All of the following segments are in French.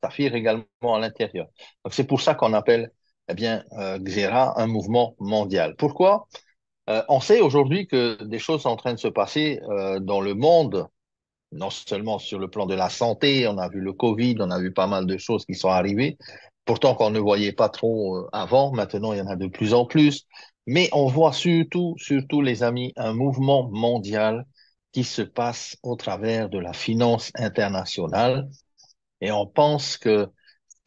saphir également à l'intérieur. Donc c'est pour ça qu'on appelle Xera un mouvement mondial. Pourquoi? On sait aujourd'hui que des choses sont en train de se passer dans le monde, non seulement sur le plan de la santé, on a vu le Covid, on a vu pas mal de choses qui sont arrivées, pourtant qu'on ne voyait pas trop avant, maintenant il y en a de plus en plus, mais on voit surtout les amis, un mouvement mondial qui se passe au travers de la finance internationale et on pense que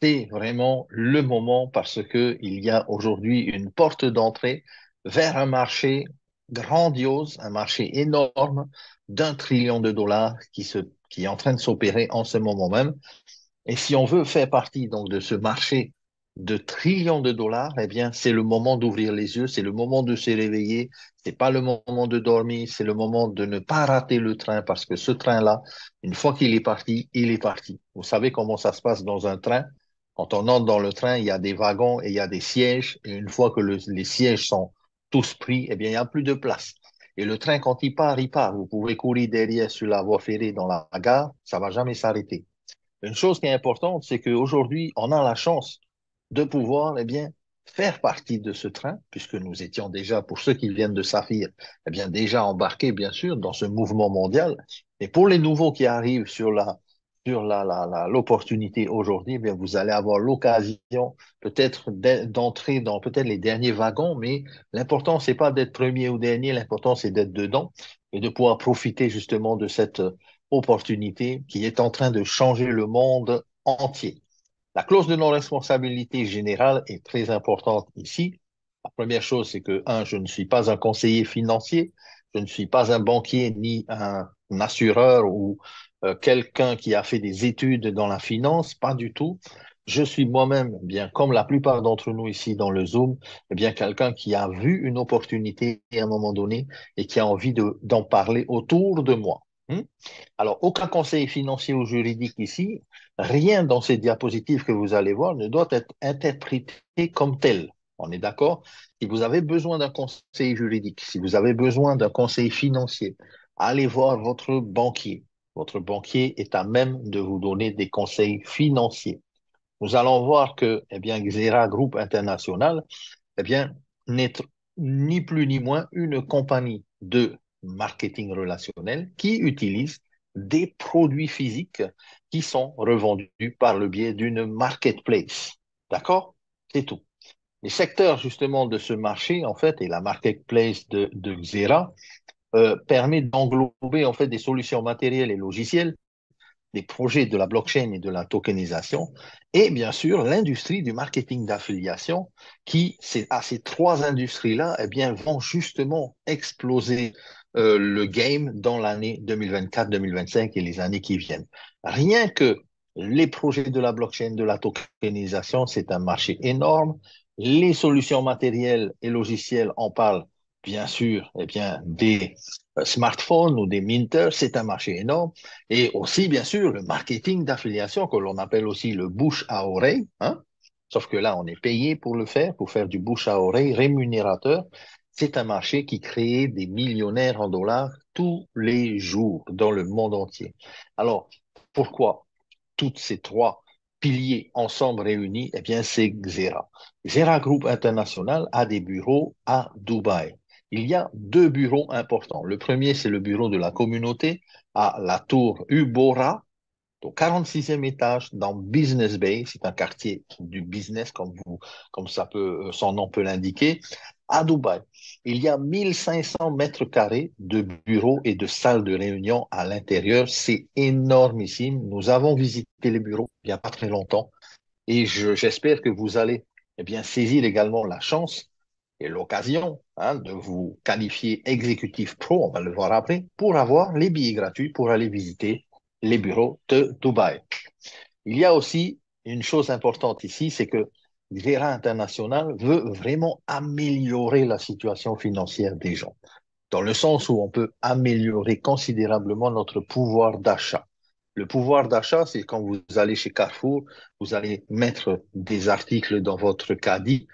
c'est vraiment le moment parce que il y a aujourd'hui une porte d'entrée vers un marché grandiose, un marché énorme d'1 trillion de dollars qui est en train de s'opérer en ce moment même. Et si on veut faire partie donc de ce marché de trillions de dollars, eh bien, c'est le moment d'ouvrir les yeux, c'est le moment de se réveiller, c'est pas le moment de dormir, c'est le moment de ne pas rater le train parce que ce train-là, une fois qu'il est parti, il est parti. Vous savez comment ça se passe dans un train? Quand on entre dans le train, il y a des wagons et il y a des sièges. Et une fois que les sièges sont tous pris, eh bien, il n'y a plus de place. Et le train, quand il part, il part. Vous pouvez courir derrière sur la voie ferrée dans la gare, ça va jamais s'arrêter. Une chose qui est importante, c'est qu'aujourd'hui, on a la chance de pouvoir, faire partie de ce train, puisque nous étions déjà, pour ceux qui viennent de Saphir, déjà embarqués, bien sûr, dans ce mouvement mondial. Et pour les nouveaux qui arrivent l'opportunité aujourd'hui, vous allez avoir l'occasion peut-être d'entrer dans peut-être les derniers wagons, mais l'important, c'est pas d'être premier ou dernier, l'important, c'est d'être dedans et de pouvoir profiter justement de cette opportunité qui est en train de changer le monde entier. La clause de non-responsabilité générale est très importante ici. La première chose, c'est que, un, je ne suis pas un conseiller financier, je ne suis pas un banquier ni un assureur ou quelqu'un qui a fait des études dans la finance, pas du tout. Je suis moi-même, bien comme la plupart d'entre nous ici dans le Zoom, quelqu'un qui a vu une opportunité à un moment donné et qui a envie d'en parler autour de moi. Hmm. Alors, aucun conseil financier ou juridique ici, rien dans ces diapositives que vous allez voir ne doit être interprété comme tel. On est d'accord? Si vous avez besoin d'un conseil juridique, si vous avez besoin d'un conseil financier, allez voir votre banquier. Votre banquier est à même de vous donner des conseils financiers. Nous allons voir que, Xera Group International, n'est ni plus ni moins une compagnie de marketing relationnel qui utilise des produits physiques qui sont revendus par le biais d'une marketplace. D'accord? C'est tout. Les secteurs justement de ce marché, en fait, et la marketplace de Xera, permet d'englober en fait des solutions matérielles et logicielles, des projets de la blockchain et de la tokenisation, et bien sûr l'industrie du marketing d'affiliation qui, à ces trois industries-là, vont justement exploser le game dans l'année 2024, 2025 et les années qui viennent. Rien que les projets de la blockchain, de la tokenisation, c'est un marché énorme. Les solutions matérielles et logicielles en parlent, bien sûr, des smartphones ou des minters, c'est un marché énorme. Et aussi, bien sûr, le marketing d'affiliation, que l'on appelle aussi le bouche à oreille, hein. Sauf que là, on est payé pour faire du bouche à oreille rémunérateur. C'est un marché qui crée des millionnaires en dollars tous les jours dans le monde entier. Alors, pourquoi toutes ces trois piliers ensemble réunis? Eh bien, c'est Xera. Xera Group International a des bureaux à Dubaï. Il y a deux bureaux importants. Le premier, c'est le bureau de la communauté à la tour Ubora, au 46e étage dans Business Bay. C'est un quartier du business, comme son nom peut l'indiquer, à Dubaï. Il y a 1500 mètres carrés de bureaux et de salles de réunion à l'intérieur. C'est énormissime. Nous avons visité les bureaux il n'y a pas très longtemps et j'espère que vous allez saisir également la chance et l'occasion de vous qualifier exécutif pro, on va le voir après, pour avoir les billets gratuits pour aller visiter les bureaux de Dubaï. Il y a aussi une chose importante ici, c'est que Vera International veut vraiment améliorer la situation financière des gens, dans le sens où on peut améliorer considérablement notre pouvoir d'achat. Le pouvoir d'achat, c'est quand vous allez chez Carrefour, vous allez mettre des articles dans votre caddie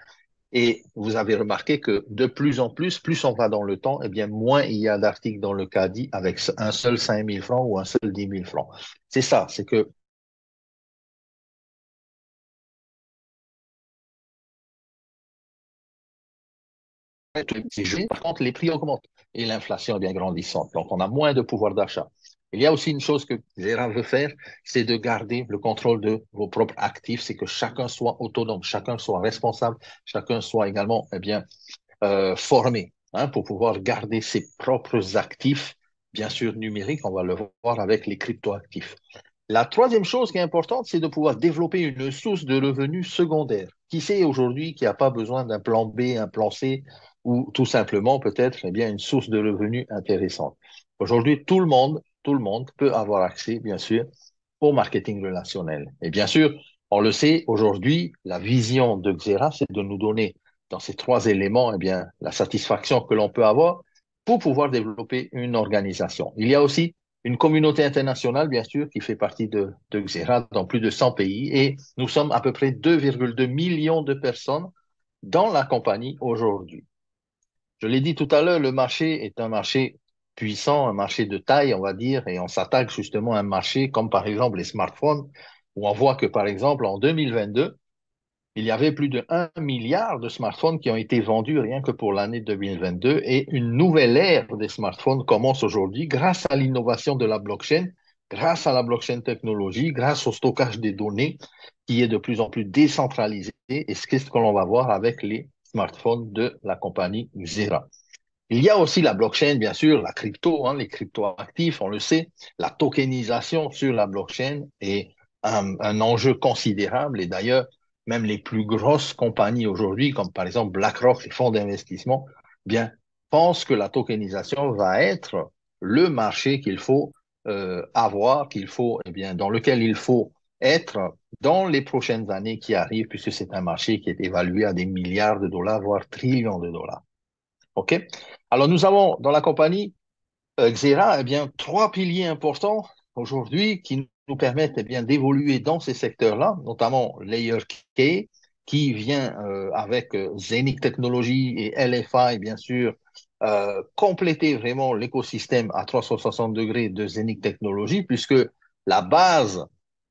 et vous avez remarqué que de plus en plus on va dans le temps, moins il y a d'articles dans le caddie avec un seul 5 000 francs ou un seul 10 000 francs. C'est ça, c'est que c'est juste, par contre, les prix augmentent et l'inflation est bien grandissante. Donc, on a moins de pouvoir d'achat. Il y a aussi une chose que Gérard veut faire, c'est de garder le contrôle de vos propres actifs, c'est que chacun soit autonome, chacun soit responsable, chacun soit également formé pour pouvoir garder ses propres actifs, bien sûr numériques, on va le voir avec les cryptoactifs. La troisième chose qui est importante, c'est de pouvoir développer une source de revenus secondaire. Qui sait aujourd'hui qui n'a pas besoin d'un plan B, un plan C, ou tout simplement peut-être eh bien, une source de revenus intéressante. Aujourd'hui, tout le monde peut avoir accès, bien sûr, au marketing relationnel. Et bien sûr, on le sait, aujourd'hui, la vision de Xera, c'est de nous donner dans ces trois éléments, eh bien, la satisfaction que l'on peut avoir pour pouvoir développer une organisation. Il y a aussi une communauté internationale, bien sûr, qui fait partie de Xera dans plus de 100 pays et nous sommes à peu près 2,2 millions de personnes dans la compagnie aujourd'hui. Je l'ai dit tout à l'heure, le marché est un marché puissant, un marché de taille, on va dire, et on s'attaque justement à un marché comme par exemple les smartphones, où on voit que par exemple en 2022, il y avait plus de 1 milliard de smartphones qui ont été vendus rien que pour l'année 2022 et une nouvelle ère des smartphones commence aujourd'hui grâce à l'innovation de la blockchain, grâce à la blockchain technologie, grâce au stockage des données qui est de plus en plus décentralisé et c'est ce que l'on va voir avec les smartphones de la compagnie Xera. Il y a aussi la blockchain, bien sûr, la crypto, les cryptoactifs, on le sait, la tokenisation sur la blockchain est un enjeu considérable. Et d'ailleurs, même les plus grosses compagnies aujourd'hui, comme par exemple BlackRock, les fonds d'investissement, bien, pensent que la tokenisation va être le marché qu'il faut avoir, qu'il faut, eh bien, dans lequel il faut être dans les prochaines années qui arrivent, puisque c'est un marché qui est évalué à des milliards de dollars, voire trillions de dollars. OK? Alors, nous avons dans la compagnie Xera, eh bien, trois piliers importants aujourd'hui qui nous permettent eh bien, d'évoluer dans ces secteurs-là, notamment Layer K, qui vient avec Zenith Technologies et LFI, bien sûr, compléter vraiment l'écosystème à 360 degrés de Zenith Technologies, puisque la base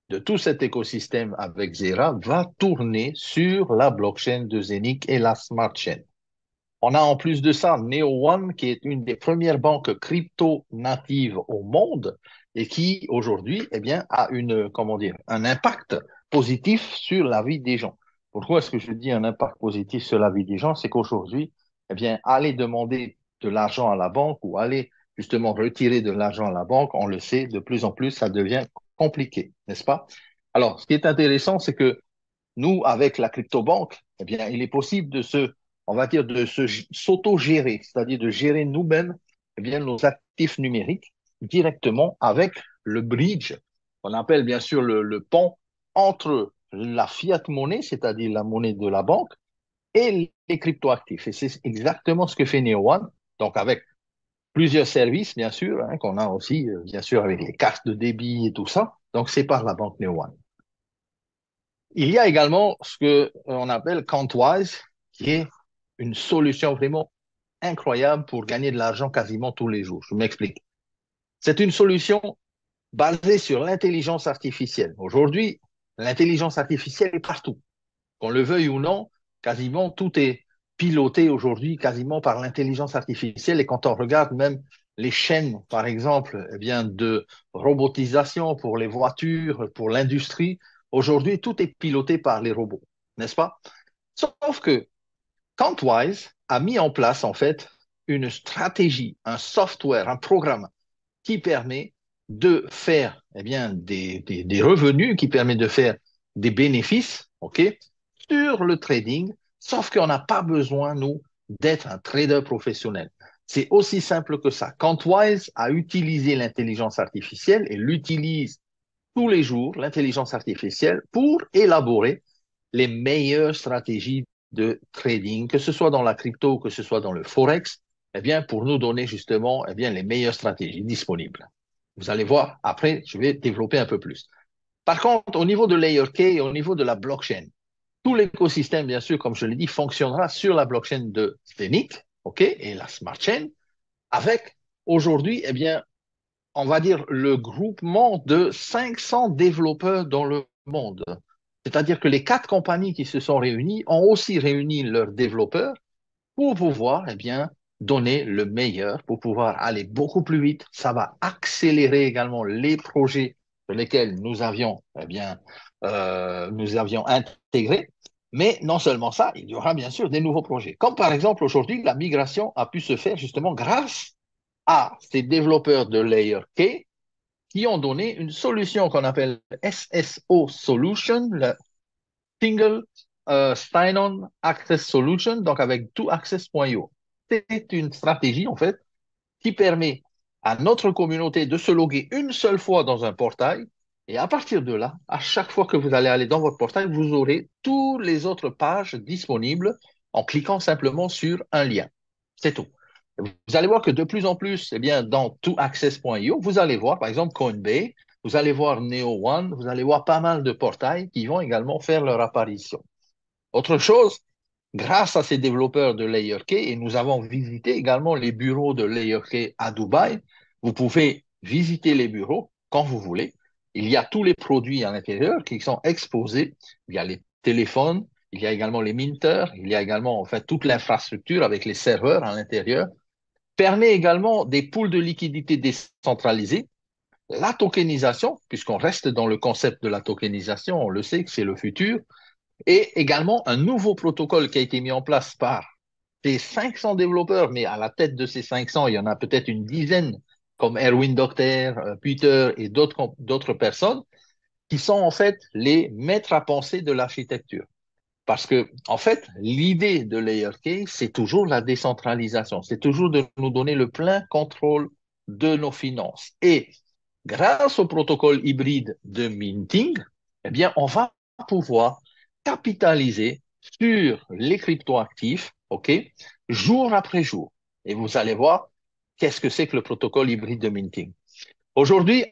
de tout cet écosystème avec Xera va tourner sur la blockchain de Zenith et la Smart Chain. On a en plus de ça Neo1, qui est une des premières banques crypto natives au monde et qui aujourd'hui, eh bien, a comment dire, un impact positif sur la vie des gens. Pourquoi est-ce que je dis un impact positif sur la vie des gens? C'est qu'aujourd'hui, eh bien, aller demander de l'argent à la banque ou aller justement retirer de l'argent à la banque, on le sait, de plus en plus, ça devient compliqué, n'est-ce pas? Alors, ce qui est intéressant, c'est que nous, avec la crypto-banque, eh bien, il est possible on va dire, s'auto-gérer, c'est-à-dire de gérer nous-mêmes, eh bien, nos actifs numériques directement avec le bridge, qu'on appelle bien sûr le pont entre la fiat monnaie, c'est-à-dire la monnaie de la banque, et les cryptoactifs. Et c'est exactement ce que fait Neo1, donc avec plusieurs services, bien sûr, qu'on a aussi, bien sûr, avec les cartes de débit et tout ça. Donc, c'est par la banque Neo1. Il y a également ce que on appelle Contwise, qui est une solution vraiment incroyable pour gagner de l'argent quasiment tous les jours. Je m'explique. C'est une solution basée sur l'intelligence artificielle. Aujourd'hui, l'intelligence artificielle est partout. Qu'on le veuille ou non, quasiment tout est piloté aujourd'hui quasiment par l'intelligence artificielle. Et quand on regarde même les chaînes, par exemple, eh bien, de robotisation pour les voitures, pour l'industrie, aujourd'hui, tout est piloté par les robots, n'est-ce pas? Sauf que Contwise a mis en place, en fait, une stratégie, un software, un programme qui permet de faire eh bien, des revenus, qui permet de faire des bénéfices, OK, sur le trading, sauf qu'on n'a pas besoin, nous, d'être un trader professionnel. C'est aussi simple que ça. Contwise a utilisé l'intelligence artificielle et l'utilise tous les jours, l'intelligence artificielle, pour élaborer les meilleures stratégies de trading, que ce soit dans la crypto, que ce soit dans le forex, eh bien, pour nous donner justement, eh bien, les meilleures stratégies disponibles. Vous allez voir, après, je vais développer un peu plus. Par contre, au niveau de Layer K, au niveau de la blockchain, tout l'écosystème, bien sûr, comme je l'ai dit, fonctionnera sur la blockchain de Zenith, OK, et la Smart Chain, avec aujourd'hui, eh bien, on va dire le groupement de 500 développeurs dans le monde. C'est-à-dire que les quatre compagnies qui se sont réunies ont aussi réuni leurs développeurs pour pouvoir, eh bien, donner le meilleur, pour pouvoir aller beaucoup plus vite. Ça va accélérer également les projets sur lesquels nous avions, eh bien, nous avions intégré. Mais non seulement ça, il y aura bien sûr des nouveaux projets. Comme par exemple aujourd'hui, la migration a pu se faire justement grâce à ces développeurs de Layer K qui ont donné une solution qu'on appelle SSO Solution, le Single Sign-On Access Solution, donc avec toAccess.io. C'est une stratégie, en fait, qui permet à notre communauté de se loguer une seule fois dans un portail. Et à partir de là, à chaque fois que vous allez aller dans votre portail, vous aurez toutes les autres pages disponibles en cliquant simplement sur un lien. C'est tout. Vous allez voir que de plus en plus, eh bien, dans toaccess.io, vous allez voir, par exemple, Coinbase, vous allez voir NeoOne, vous allez voir pas mal de portails qui vont également faire leur apparition. Autre chose, grâce à ces développeurs de LayerK, et nous avons visité également les bureaux de LayerK à Dubaï, vous pouvez visiter les bureaux quand vous voulez. Il y a tous les produits à l'intérieur qui sont exposés. Il y a les téléphones, il y a également les minters, il y a également en fait toute l'infrastructure avec les serveurs à l'intérieur. Permet également des pools de liquidités décentralisés, la tokenisation, puisqu'on reste dans le concept de la tokenisation, on le sait que c'est le futur, et également un nouveau protocole qui a été mis en place par ces 500 développeurs, mais à la tête de ces 500, il y en a peut-être une dizaine, comme Erwin Docter, Peter et d'autres personnes, qui sont en fait les maîtres à penser de l'architecture. Parce que, en fait, l'idée de LayerK, c'est toujours la décentralisation. C'est toujours de nous donner le plein contrôle de nos finances. Et grâce au protocole hybride de minting, eh bien, on va pouvoir capitaliser sur les cryptoactifs, OK, jour après jour. Et vous allez voir qu'est-ce que c'est que le protocole hybride de minting. Aujourd'hui,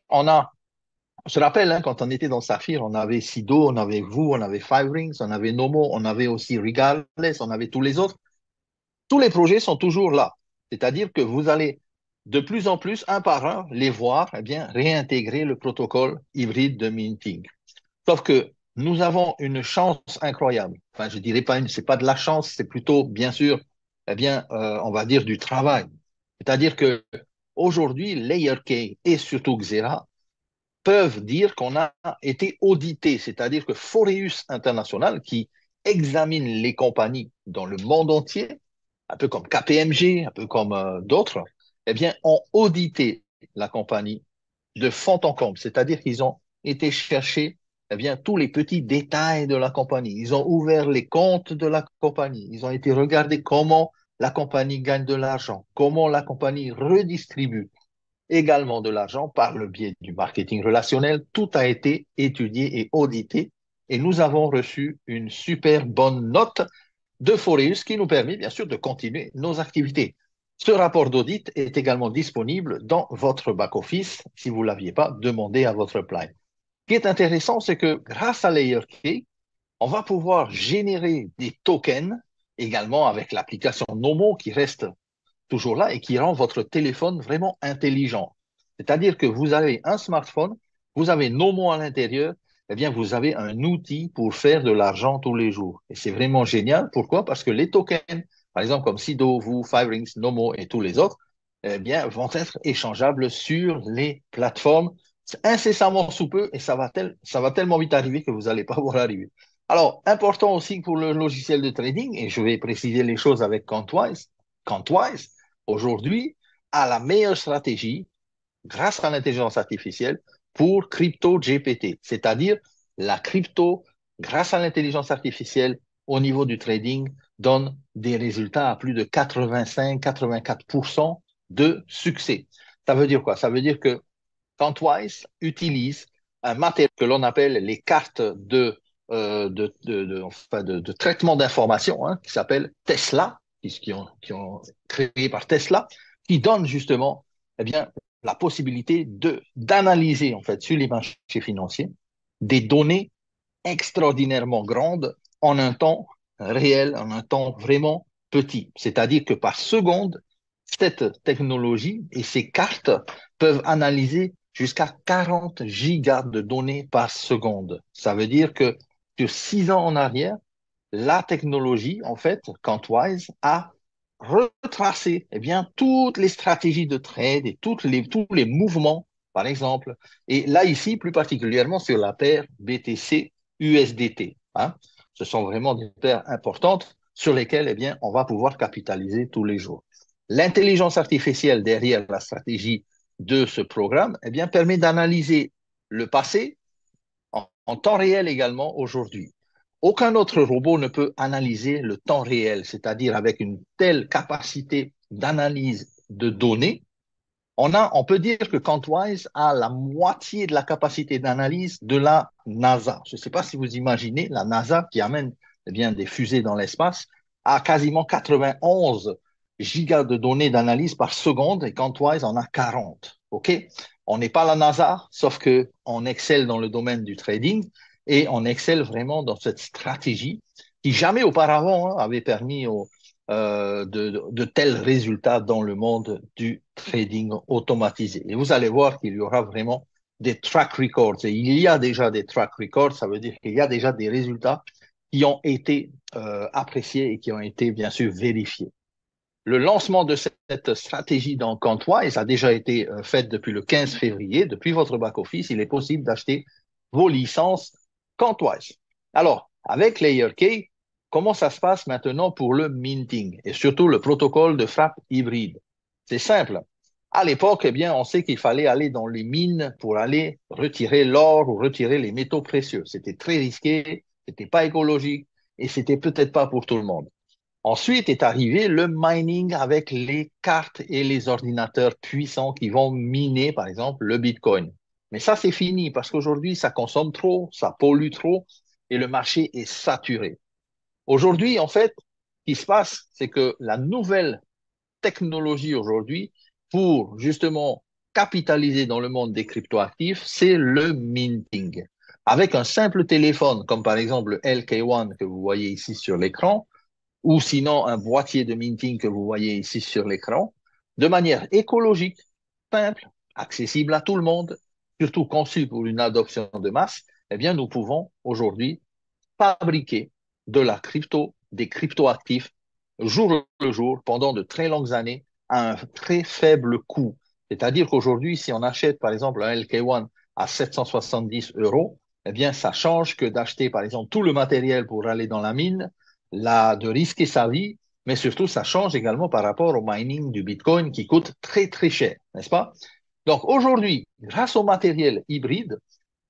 je rappelle, hein, quand on était dans Saphir, on avait Sido, on avait vous, on avait Five Rings, on avait Nomo, on avait aussi Regardless, on avait tous les autres. Tous les projets sont toujours là. C'est-à-dire que vous allez de plus en plus, un par un, les voir, eh bien, réintégrer le protocole hybride de minting. Sauf que nous avons une chance incroyable. Enfin, je dirais pas c'est pas de la chance, c'est plutôt, bien sûr, eh bien, on va dire du travail. C'est-à-dire que aujourd'hui, LayerK et surtout Xera peuvent dire qu'on a été audité, c'est-à-dire que Foreus International, qui examine les compagnies dans le monde entier, un peu comme KPMG, un peu comme d'autres, eh bien, ont audité la compagnie de fond en comble, c'est-à-dire qu'ils ont été chercher eh bien, tous les petits détails de la compagnie. Ils ont ouvert les comptes de la compagnie. Ils ont été regarder comment la compagnie gagne de l'argent, comment la compagnie redistribue également de l'argent par le biais du marketing relationnel. Tout a été étudié et audité et nous avons reçu une super bonne note de Foreus qui nous permet bien sûr de continuer nos activités. Ce rapport d'audit est également disponible dans votre back-office si vous ne l'aviez pas demandé à votre plan. Ce qui est intéressant, c'est que grâce à LayerK, on va pouvoir générer des tokens également avec l'application Nomo qui reste toujours là et qui rend votre téléphone vraiment intelligent. C'est-à-dire que vous avez un smartphone, vous avez Nomo à l'intérieur, eh bien, vous avez un outil pour faire de l'argent tous les jours. Et c'est vraiment génial. Pourquoi? Parce que les tokens, par exemple, comme Sido, vous, Five Rings, Nomo et tous les autres, eh bien, vont être échangeables sur les plateformes incessamment sous peu et ça va tellement vite arriver que vous n'allez pas voir arriver. Alors, important aussi pour le logiciel de trading, et je vais préciser les choses avec Contwise. Contwise, aujourd'hui, a la meilleure stratégie grâce à l'intelligence artificielle pour crypto GPT, c'est-à-dire la crypto, grâce à l'intelligence artificielle au niveau du trading, donne des résultats à plus de 85-84% de succès. Ça veut dire quoi? Ça veut dire que Contwise utilise un matériau que l'on appelle les cartes enfin de traitement d'information, hein, qui s'appelle Tesla, qui ont créé par Tesla, qui donne justement eh bien, la possibilité d'analyser en fait sur les marchés financiers des données extraordinairement grandes en un temps réel, en un temps vraiment petit. C'est-à-dire que par seconde, cette technologie et ces cartes peuvent analyser jusqu'à 40 gigas de données par seconde. Ça veut dire que sur 6 ans en arrière, la technologie, en fait, Quantwise, a retracer toutes les stratégies de trade et tous les mouvements, par exemple. Et là, ici, plus particulièrement sur la paire BTC-USDT. Hein. Ce sont vraiment des paires importantes sur lesquelles on va pouvoir capitaliser tous les jours. L'intelligence artificielle derrière la stratégie de ce programme permet d'analyser le passé en temps réel également aujourd'hui. Aucun autre robot ne peut analyser le temps réel, c'est-à-dire avec une telle capacité d'analyse de données. On peut dire que Quantwise a la moitié de la capacité d'analyse de la NASA. Je ne sais pas si vous imaginez, la NASA qui amène des fusées dans l'espace a quasiment 91 gigas de données d'analyse par seconde et Quantwise en a 40. OK? On n'est pas la NASA, sauf que on excelle dans le domaine du trading et on excelle vraiment dans cette stratégie qui jamais auparavant avait permis de tels résultats dans le monde du trading automatisé. Et vous allez voir qu'il y aura vraiment des track records. Et il y a déjà des track records, ça veut dire qu'il y a déjà des résultats qui ont été appréciés et qui ont été bien sûr vérifiés. Le lancement de cette stratégie dans Quantwise a déjà été fait depuis le 15 février. Depuis votre back-office, il est possible d'acheter vos licences Quantwise. Alors, avec Layer K, comment ça se passe maintenant pour le minting et surtout le protocole de frappe hybride? C'est simple. À l'époque, on sait qu'il fallait aller dans les mines pour aller retirer l'or ou retirer les métaux précieux. C'était très risqué, c'était pas écologique et c'était peut-être pas pour tout le monde. Ensuite est arrivé le mining avec les cartes et les ordinateurs puissants qui vont miner, par exemple, le Bitcoin. Mais ça, c'est fini parce qu'aujourd'hui, ça consomme trop, ça pollue trop et le marché est saturé. Aujourd'hui, en fait, ce qui se passe, c'est que la nouvelle technologie aujourd'hui pour justement capitaliser dans le monde des cryptoactifs, c'est le minting. Avec un simple téléphone, comme par exemple le LK1 que vous voyez ici sur l'écran, ou sinon un boîtier de minting que vous voyez ici sur l'écran, de manière écologique, simple, accessible à tout le monde, surtout conçu pour une adoption de masse, nous pouvons aujourd'hui fabriquer de la crypto, des cryptoactifs, jour le jour, pendant de très longues années, à un très faible coût. C'est-à-dire qu'aujourd'hui, si on achète, par exemple, un LK1 à 770 euros, ça change que d'acheter, par exemple, tout le matériel pour aller dans la mine, de risquer sa vie, mais surtout, ça change également par rapport au mining du Bitcoin qui coûte très, très cher, n'est-ce pas? Donc, aujourd'hui, grâce au matériel hybride,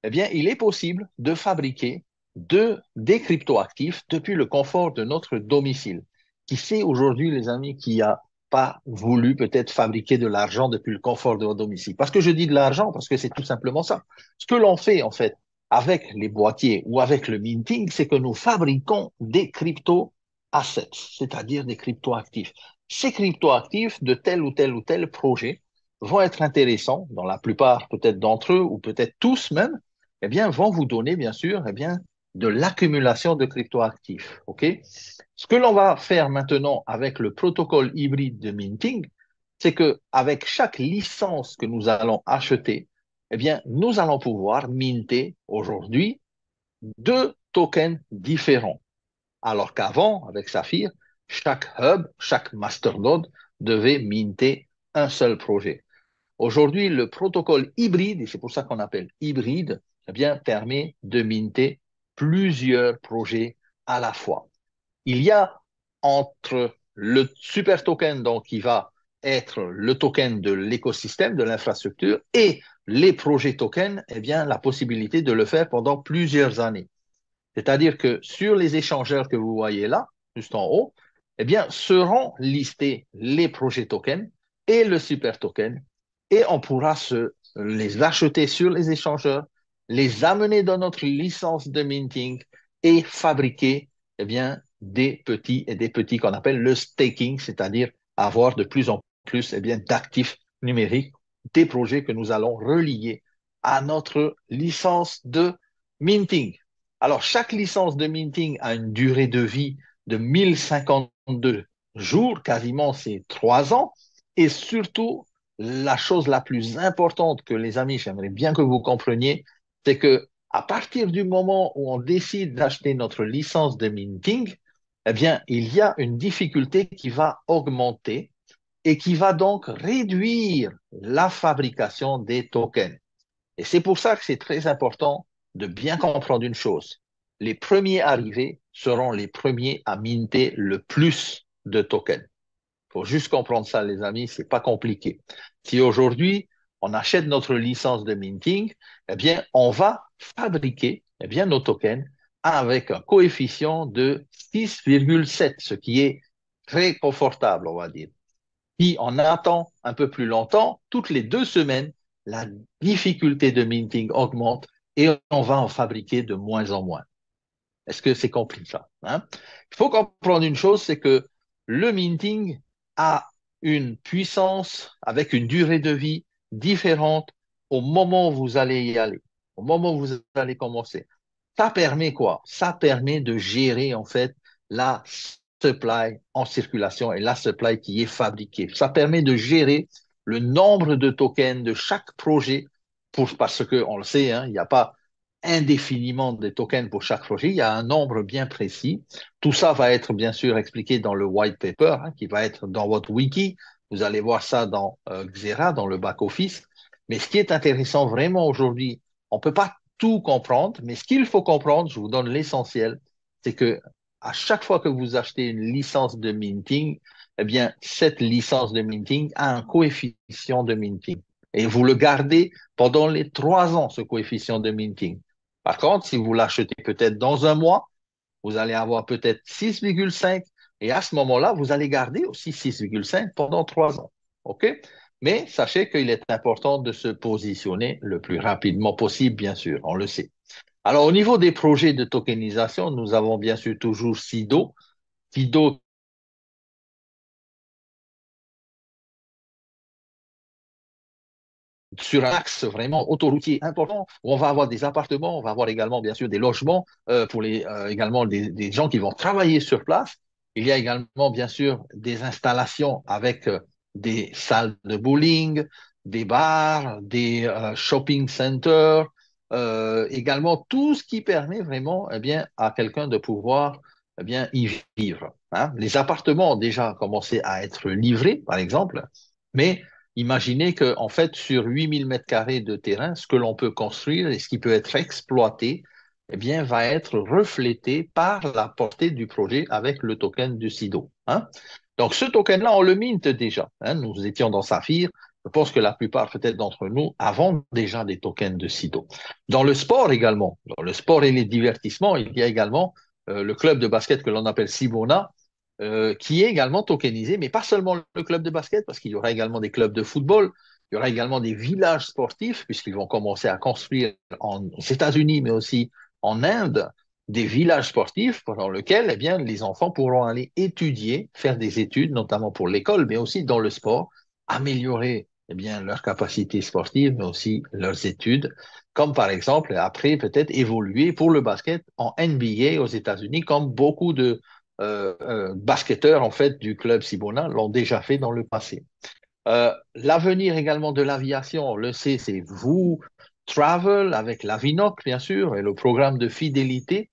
il est possible de fabriquer des cryptoactifs depuis le confort de notre domicile. Qui sait aujourd'hui, les amis, qui a pas voulu peut-être fabriquer de l'argent depuis le confort de votre domicile? Parce que je dis de l'argent, parce que c'est tout simplement ça. Ce que l'on fait, en fait, avec les boîtiers ou avec le minting, c'est que nous fabriquons des crypto-assets, c'est-à-dire des cryptoactifs. Ces cryptoactifs de tel ou tel ou tel projet vont être intéressants, dans la plupart peut-être d'entre eux, ou peut-être tous même, vont vous donner, bien sûr, de l'accumulation de cryptoactifs. OK? Ce que l'on va faire maintenant avec le protocole hybride de minting, c'est que avec chaque licence que nous allons acheter, nous allons pouvoir minter aujourd'hui deux tokens différents. Alors qu'avant, avec Saphir, chaque hub, chaque masternode devait minter un seul projet. Aujourd'hui, le protocole hybride, et c'est pour ça qu'on appelle hybride, permet de minter plusieurs projets à la fois. Il y a entre le super token, donc qui va être le token de l'écosystème, de l'infrastructure, et les projets tokens, la possibilité de le faire pendant plusieurs années. C'est-à-dire que sur les échangeurs que vous voyez là, juste en haut, seront listés les projets tokens et le super token et on pourra les acheter sur les échangeurs, les amener dans notre licence de minting et fabriquer des petits qu'on appelle le staking, c'est-à-dire avoir de plus en plus d'actifs numériques, des projets que nous allons relier à notre licence de minting. Alors, chaque licence de minting a une durée de vie de 1052 jours, quasiment c'est 3 ans. Et surtout, la chose la plus importante que les amis, j'aimerais bien que vous compreniez, c'est que à partir du moment où on décide d'acheter notre licence de minting, eh bien, il y a une difficulté qui va augmenter et qui va donc réduire la fabrication des tokens. Et c'est pour ça que c'est très important de bien comprendre une chose. Les premiers arrivés seront les premiers à minter le plus de tokens. Il faut juste comprendre ça, les amis, c'est pas compliqué. Si aujourd'hui, on achète notre licence de minting, eh bien, on va fabriquer, eh bien, nos tokens avec un coefficient de 6,7, ce qui est très confortable, on va dire. Si on attend un peu plus longtemps, toutes les 2 semaines, la difficulté de minting augmente et on va en fabriquer de moins en moins. Est-ce que c'est compris ça, hein? Il faut comprendre une chose, c'est que le minting a une puissance avec une durée de vie différente au moment où vous allez y aller, au moment où vous allez commencer. Ça permet quoi? Ça permet de gérer en fait la supply en circulation et la supply qui est fabriquée. Ça permet de gérer le nombre de tokens de chaque projet parce que on le sait, hein, il n'y a pas indéfiniment de tokens pour chaque projet, il y a un nombre bien précis. Tout ça va être bien sûr expliqué dans le white paper, hein, qui va être dans votre wiki. Vous allez voir ça dans Xera, dans le back-office. Mais ce qui est intéressant vraiment aujourd'hui, on ne peut pas tout comprendre, mais ce qu'il faut comprendre, je vous donne l'essentiel, c'est que à chaque fois que vous achetez une licence de minting, eh bien, cette licence de minting a un coefficient de minting. Et vous le gardez pendant les 3 ans, ce coefficient de minting. Par contre, si vous l'achetez peut-être dans un mois, vous allez avoir peut-être 6,5 et à ce moment-là, vous allez garder aussi 6,5 pendant 3 ans. OK? Mais sachez qu'il est important de se positionner le plus rapidement possible, bien sûr, on le sait. Alors, au niveau des projets de tokenisation, nous avons bien sûr toujours Sido. Sido sur un axe vraiment autoroutier important où on va avoir des appartements, on va avoir également bien sûr des logements pour également des gens qui vont travailler sur place. Il y a également bien sûr des installations avec des salles de bowling, des bars, des shopping centers, également tout ce qui permet vraiment eh bien, à quelqu'un de pouvoir eh bien, y vivre, hein. Les appartements ont déjà commencé à être livrés, par exemple, mais imaginez que, en fait, sur 8000 mètres carrés de terrain, ce que l'on peut construire et ce qui peut être exploité, eh bien, va être reflété par la portée du projet avec le token du SIDO, hein. Donc, ce token-là, on le minte déjà, hein. Nous étions dans Saphir. Je pense que la plupart, peut-être d'entre nous, avons déjà des tokens de SIDO. Dans le sport également, dans le sport et les divertissements, il y a également le club de basket que l'on appelle Sibona, qui est également tokenisé, mais pas seulement le club de basket, parce qu'il y aura également des clubs de football, il y aura également des villages sportifs, puisqu'ils vont commencer à construire aux États-Unis, mais aussi en Inde, des villages sportifs pendant lesquels eh bien, les enfants pourront aller étudier, faire des études, notamment pour l'école, mais aussi dans le sport, améliorer eh bien, leurs capacités sportives, mais aussi leurs études, comme par exemple, après, peut-être évoluer pour le basket en NBA aux États-Unis, comme beaucoup de basketteurs en fait du club Sibona l'ont déjà fait dans le passé. L'avenir également de l'aviation, on le sait, c'est vous Travel avec l'Avinoc bien sûr et le programme de fidélité.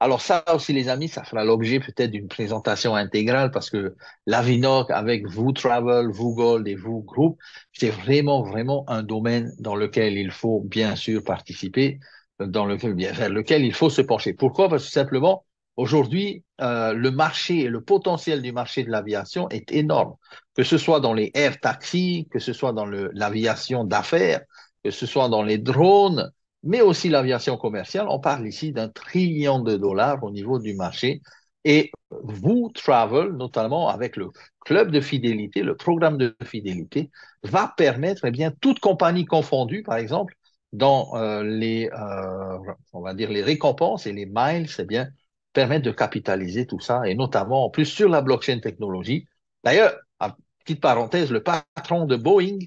Alors ça aussi les amis, ça fera l'objet peut-être d'une présentation intégrale parce que l'Avinoc avec vous Travel, vous Gold et vous Group, c'est vraiment vraiment un domaine dans lequel il faut bien sûr participer, vers lequel il faut se pencher. Pourquoi? Parce que simplement aujourd'hui le marché et le potentiel du marché de l'aviation est énorme, que ce soit dans les air taxis, que ce soit dans l'aviation d'affaires, que ce soit dans les drones mais aussi l'aviation commerciale. On parle ici d'1 trillion de dollars au niveau du marché. Et vous, Travel, notamment avec le club de fidélité, le programme de fidélité, va permettre, eh bien, toute compagnie confondue, par exemple, dans on va dire, les récompenses et les miles, eh bien, permettre de capitaliser tout ça, et notamment, en plus, sur la blockchain technologie. D'ailleurs, petite parenthèse, le patron de Boeing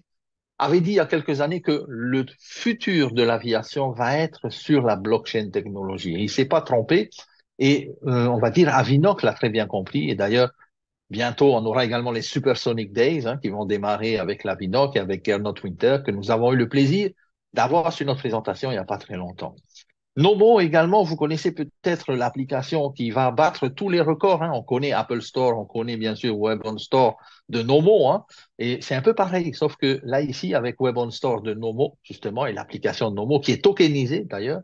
avait dit il y a quelques années que le futur de l'aviation va être sur la blockchain technologie. Et il ne s'est pas trompé. Et on va dire, Avinoc l'a très bien compris. Et d'ailleurs, bientôt, on aura également les Supersonic Days hein, qui vont démarrer avec l'Avinoc et avec Gernot Winter, que nous avons eu le plaisir d'avoir sur notre présentation il n'y a pas très longtemps. Nomo également, vous connaissez peut-être l'application qui va battre tous les records, hein. On connaît Apple Store, on connaît bien sûr Web on Store de Nomo, hein. Et c'est un peu pareil, sauf que là, ici, avec Web on Store de Nomo, justement, et l'application de Nomo, qui est tokenisée d'ailleurs,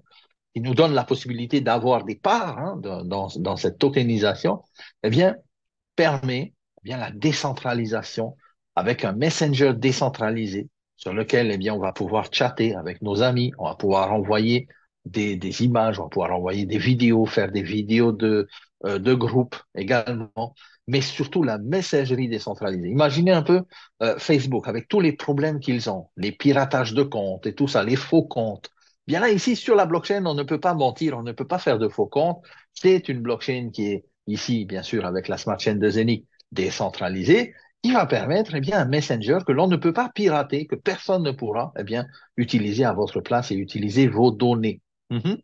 qui nous donne la possibilité d'avoir des parts, hein, dans cette tokenisation, eh bien, permet eh bien, la décentralisation avec un messenger décentralisé sur lequel eh bien, on va pouvoir chatter avec nos amis, on va pouvoir envoyer des images, on va pouvoir envoyer des vidéos, faire des vidéos de groupe également, mais surtout la messagerie décentralisée. Imaginez un peu Facebook avec tous les problèmes qu'ils ont, les piratages de comptes et tout ça, les faux comptes. Bien là, ici, sur la blockchain, on ne peut pas mentir, on ne peut pas faire de faux comptes. C'est une blockchain qui est ici, bien sûr, avec la smart chain de Zenith décentralisée, qui va permettre, eh bien, un messenger que l'on ne peut pas pirater, que personne ne pourra, eh bien, utiliser à votre place et utiliser vos données. Mhm.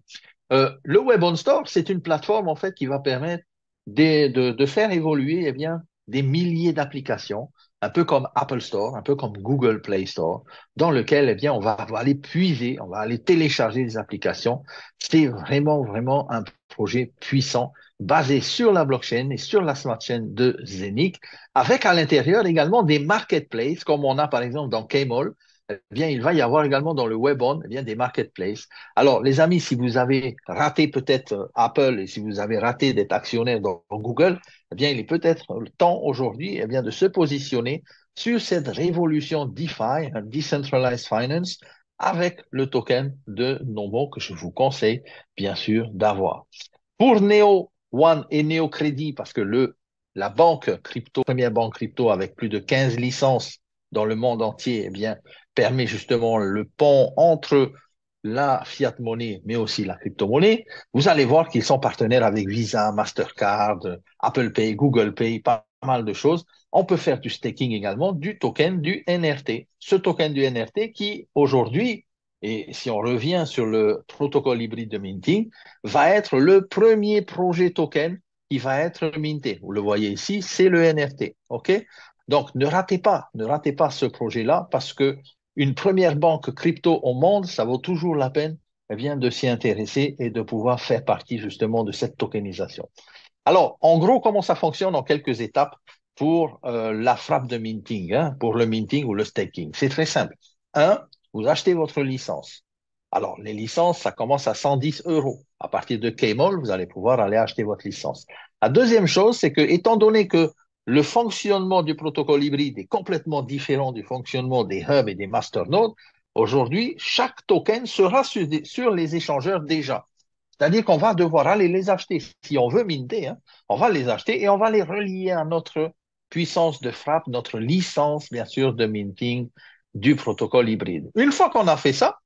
Le Web on Store, c'est une plateforme, en fait, qui va permettre de faire évoluer, eh bien, des milliers d'applications, un peu comme Apple Store, un peu comme Google Play Store, dans lequel, eh bien, on va aller puiser, on va aller télécharger des applications. C'est vraiment, vraiment un projet puissant basé sur la blockchain et sur la smart chain de Zenic, avec à l'intérieur également des marketplaces, comme on a par exemple dans Kmall. Eh bien, il va y avoir également dans le Webon, eh bien, des marketplaces. Alors, les amis, si vous avez raté peut-être Apple et si vous avez raté d'être actionnaire dans Google, eh bien, il est peut-être le temps aujourd'hui, eh bien, de se positionner sur cette révolution DeFi, hein, Decentralized Finance, avec le token de Nomo que je vous conseille, bien sûr, d'avoir. Pour Neo One et Neo Crédit, parce que la banque crypto, première banque crypto avec plus de 15 licences dans le monde entier, eh bien, permet justement le pont entre la fiat monnaie, mais aussi la crypto-monnaie. Vous allez voir qu'ils sont partenaires avec Visa, Mastercard, Apple Pay, Google Pay, pas mal de choses. On peut faire du staking également, du token du NRT. Ce token du NRT qui, aujourd'hui, et si on revient sur le protocole hybride de minting, va être le premier projet token qui va être minté. Vous le voyez ici, c'est le NFT. OK? Donc, ne ratez pas ce projet-là parce que une première banque crypto au monde, ça vaut toujours la peine, eh bien, de s'y intéresser et de pouvoir faire partie justement de cette tokenisation. Alors, en gros, comment ça fonctionne en quelques étapes pour la frappe de minting, hein, pour le minting ou le staking? C'est très simple. Un, vous achetez votre licence. Alors, les licences, ça commence à 110 euros. À partir de Kmall, vous allez pouvoir aller acheter votre licence. La deuxième chose, c'est que, étant donné que le fonctionnement du protocole hybride est complètement différent du fonctionnement des hubs et des masternodes, aujourd'hui, chaque token sera sur les échangeurs déjà. C'est-à-dire qu'on va devoir aller les acheter. Si on veut minter, hein, on va les acheter et on va les relier à notre puissance de frappe, notre licence, bien sûr, de minting du protocole hybride. Une fois qu'on a fait ça,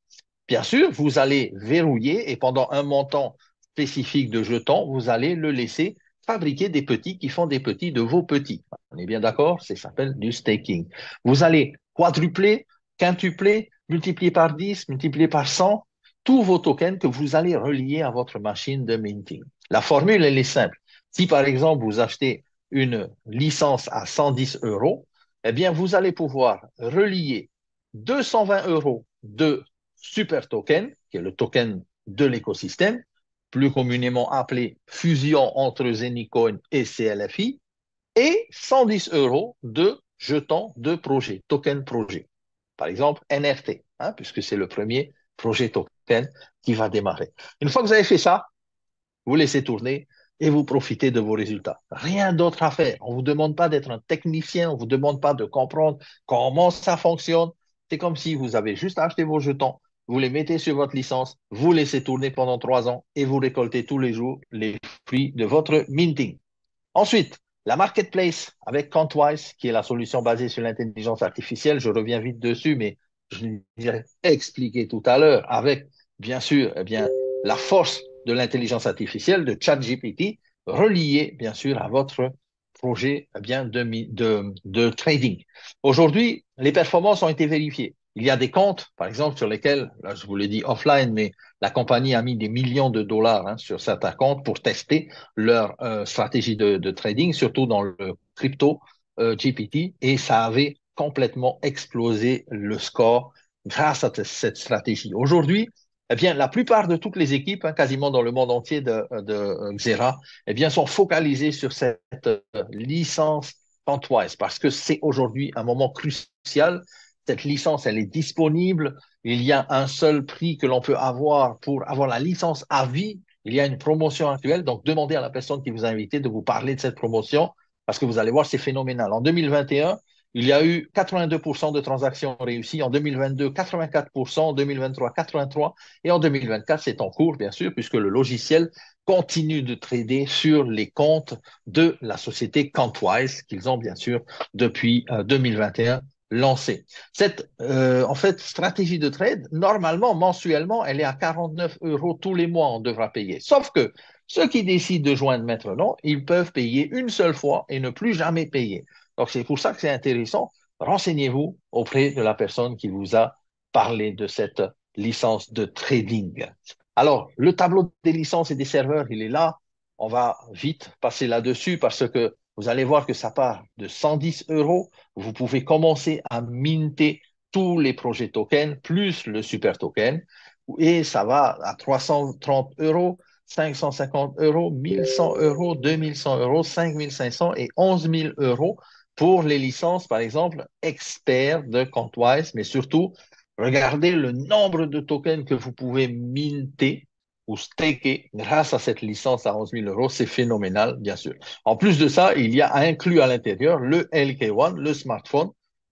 bien sûr, vous allez verrouiller et pendant un montant spécifique de jetons, vous allez le laisser fabriquer des petits qui font des petits de vos petits. On est bien d'accord? Ça s'appelle du staking. Vous allez quadrupler, quintupler, multiplier par 10, multiplier par 100 tous vos tokens que vous allez relier à votre machine de minting. La formule, elle est simple. Si par exemple vous achetez une licence à 110 euros, eh bien vous allez pouvoir relier 220 euros de super token, qui est le token de l'écosystème, plus communément appelé fusion entre Zenicoin et CLFI, et 110 euros de jetons de projet, token projet. Par exemple, NFT, hein, puisque c'est le premier projet token qui va démarrer. Une fois que vous avez fait ça, vous laissez tourner et vous profitez de vos résultats. Rien d'autre à faire. On ne vous demande pas d'être un technicien, on ne vous demande pas de comprendre comment ça fonctionne. C'est comme si vous avez juste acheté vos jetons, vous les mettez sur votre licence, vous laissez tourner pendant 3 ans et vous récoltez tous les jours les fruits de votre minting. Ensuite, la marketplace avec Contwise, qui est la solution basée sur l'intelligence artificielle. Je reviens vite dessus, mais je l'ai expliqué tout à l'heure avec, bien sûr, eh bien, la force de l'intelligence artificielle, de ChatGPT, reliée, bien sûr, à votre projet eh bien, de trading. Aujourd'hui, les performances ont été vérifiées. Il y a des comptes, par exemple, sur lesquels, là, je vous l'ai dit offline, mais la compagnie a mis des millions de dollars hein, sur certains comptes pour tester leur stratégie de trading, surtout dans le crypto GPT, et ça avait complètement explosé le score grâce à cette stratégie. Aujourd'hui, Eh bien, la plupart de toutes les équipes, hein, quasiment dans le monde entier de Xera, eh bien, sont focalisées sur cette licence Contwise parce que c'est aujourd'hui un moment crucial. Cette licence, elle est disponible. Il y a un seul prix que l'on peut avoir pour avoir la licence à vie. Il y a une promotion actuelle. Donc, demandez à la personne qui vous a invité de vous parler de cette promotion parce que vous allez voir, c'est phénoménal. En 2021, il y a eu 82% de transactions réussies. En 2022, 84%. En 2023, 83%. Et en 2024, c'est en cours, bien sûr, puisque le logiciel continue de trader sur les comptes de la société Contwise, qu'ils ont bien sûr depuis 2021 lancé. Cette en fait stratégie de trade, normalement, mensuellement, elle est à 49 euros tous les mois, on devra payer. Sauf que ceux qui décident de joindre maintenant, ils peuvent payer une seule fois et ne plus jamais payer. Donc, c'est pour ça que c'est intéressant. Renseignez-vous auprès de la personne qui vous a parlé de cette licence de trading. Alors, le tableau des licences et des serveurs, il est là. On va vite passer là-dessus parce que vous allez voir que ça part de 110 euros. Vous pouvez commencer à minter tous les projets tokens plus le super token et ça va à 330 euros, 550 euros, 1100 euros, 2100 euros, 5500 et 11 000 euros pour les licences, par exemple, experts de Contwise, mais surtout regardez le nombre de tokens que vous pouvez minter ou staker grâce à cette licence à 11 000 euros. C'est phénoménal, bien sûr. En plus de ça, il y a inclus à l'intérieur le LK1, le smartphone,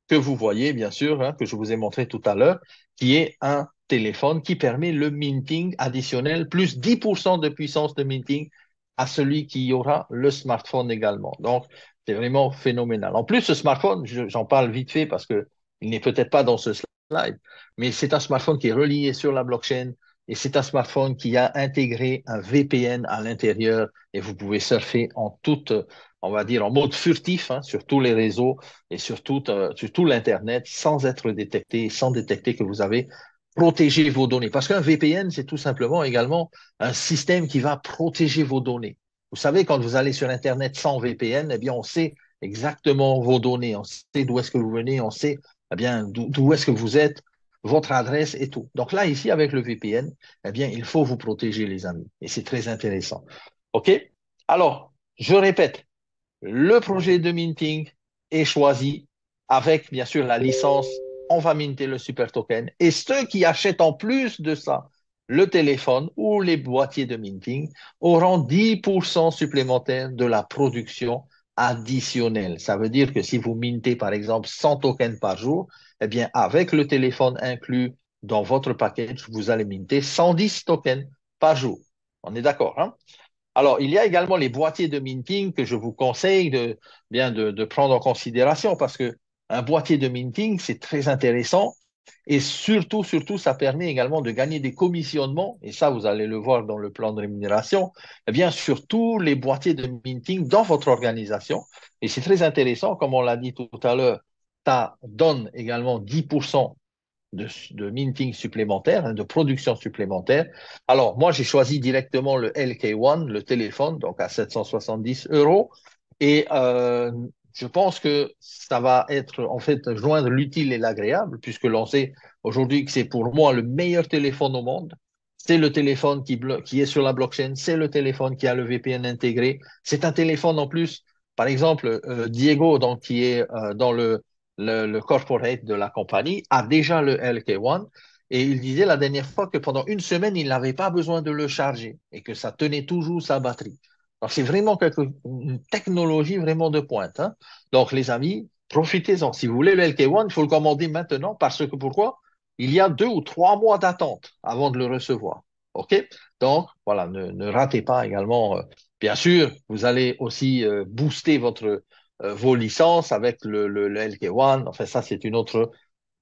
que vous voyez, bien sûr, hein, que je vous ai montré tout à l'heure, qui est un téléphone qui permet le minting additionnel, plus 10% de puissance de minting à celui qui aura le smartphone également. Donc, c'est vraiment phénoménal. En plus, ce smartphone, j'en parle vite fait parce que il n'est peut-être pas dans ce slide, mais c'est un smartphone qui est relié sur la blockchain et c'est un smartphone qui a intégré un VPN à l'intérieur et vous pouvez surfer en toute, on va dire, en mode furtif hein, sur tous les réseaux et sur tout l'Internet sans être détecté, sans détecter que vous avez protégé vos données. Parce qu'un VPN, c'est tout simplement également un système qui va protéger vos données. Vous savez, quand vous allez sur Internet sans VPN, eh bien, on sait exactement vos données, on sait d'où est-ce que vous venez, on sait eh bien, d'où est-ce que vous êtes, votre adresse et tout. Donc là, ici, avec le VPN, eh bien, il faut vous protéger, les amis. Et c'est très intéressant. OK? Alors, je répète, le projet de minting est choisi avec, bien sûr, la licence. On va minter le super token. Et ceux qui achètent en plus de ça le téléphone ou les boîtiers de minting auront 10% supplémentaires de la production additionnelle. Ça veut dire que si vous mintez, par exemple, 100 tokens par jour, eh bien, avec le téléphone inclus dans votre package, vous allez minter 110 tokens par jour. On est d'accord, hein? Alors, il y a également les boîtiers de minting que je vous conseille de prendre en considération parce que un boîtier de minting, c'est très intéressant et surtout, ça permet également de gagner des commissionnements et ça, vous allez le voir dans le plan de rémunération, eh bien, sur tous les boîtiers de minting dans votre organisation. Et c'est très intéressant, comme on l'a dit tout à l'heure, ça donne également 10% de minting supplémentaire, hein, de production supplémentaire. Alors, moi, j'ai choisi directement le LK1, le téléphone, donc à 770 euros. Et je pense que ça va être, en fait, joindre l'utile et l'agréable, puisque l'on sait aujourd'hui que c'est pour moi le meilleur téléphone au monde. C'est le téléphone qui est sur la blockchain, c'est le téléphone qui a le VPN intégré. C'est un téléphone en plus, par exemple, Diego, donc, qui est dans le corporate de la compagnie a déjà le LK1 et il disait la dernière fois que pendant une semaine, il n'avait pas besoin de le charger et que ça tenait toujours sa batterie. Donc, c'est vraiment une technologie vraiment de pointe. Hein. Donc, les amis, profitez-en. Si vous voulez le LK1, il faut le commander maintenant parce que pourquoi? Il y a 2 ou 3 mois d'attente avant de le recevoir. OK? Donc, voilà, ne ratez pas également. Bien sûr, vous allez aussi booster vos licences avec le LK1. Enfin, ça, c'est une autre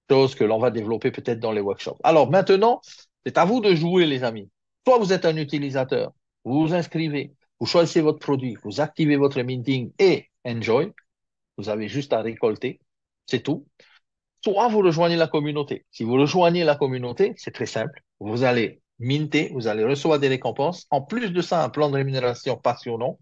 chose que l'on va développer peut-être dans les workshops. Alors maintenant, c'est à vous de jouer, les amis. Soit vous êtes un utilisateur, vous vous inscrivez, vous choisissez votre produit, vous activez votre minting et enjoy. Vous avez juste à récolter, c'est tout. Soit vous rejoignez la communauté. Si vous rejoignez la communauté, c'est très simple. Vous allez minter, vous allez recevoir des récompenses. En plus de ça, un plan de rémunération passionnant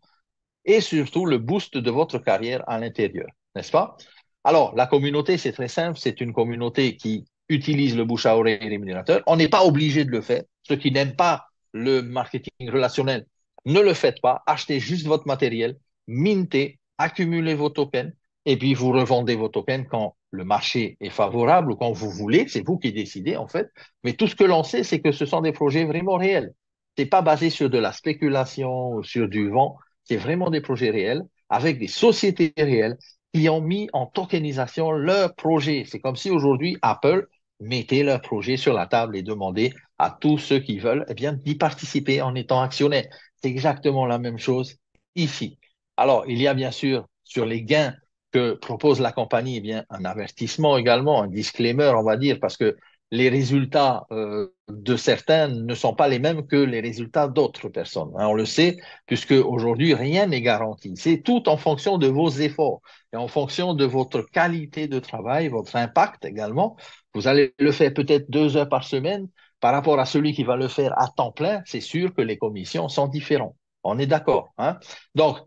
et surtout le boost de votre carrière à l'intérieur, n'est-ce pas? Alors, la communauté, c'est très simple, c'est une communauté qui utilisent le bouche à oreille rémunérateur. On n'est pas obligé de le faire. Ceux qui n'aiment pas le marketing relationnel, ne le faites pas. Achetez juste votre matériel, mintez, accumulez vos tokens et puis vous revendez vos tokens quand le marché est favorable ou quand vous voulez. C'est vous qui décidez en fait. Mais tout ce que l'on sait, c'est que ce sont des projets vraiment réels. C'est pas basé sur de la spéculation ou sur du vent. C'est vraiment des projets réels avec des sociétés réelles qui ont mis en tokenisation leur projet. C'est comme si aujourd'hui Apple mettait leur projet sur la table et demandait à tous ceux qui veulent eh bien, d'y participer en étant actionnaires. C'est exactement la même chose ici. Alors, il y a bien sûr sur les gains que propose la compagnie, eh bien, un avertissement également, un disclaimer, on va dire, parce que les résultats de certains ne sont pas les mêmes que les résultats d'autres personnes. Hein, on le sait, puisque aujourd'hui, rien n'est garanti. C'est tout en fonction de vos efforts et en fonction de votre qualité de travail, votre impact également. Vous allez le faire peut-être 2 heures par semaine. Par rapport à celui qui va le faire à temps plein, c'est sûr que les commissions sont différentes. On est d'accord, hein? Donc,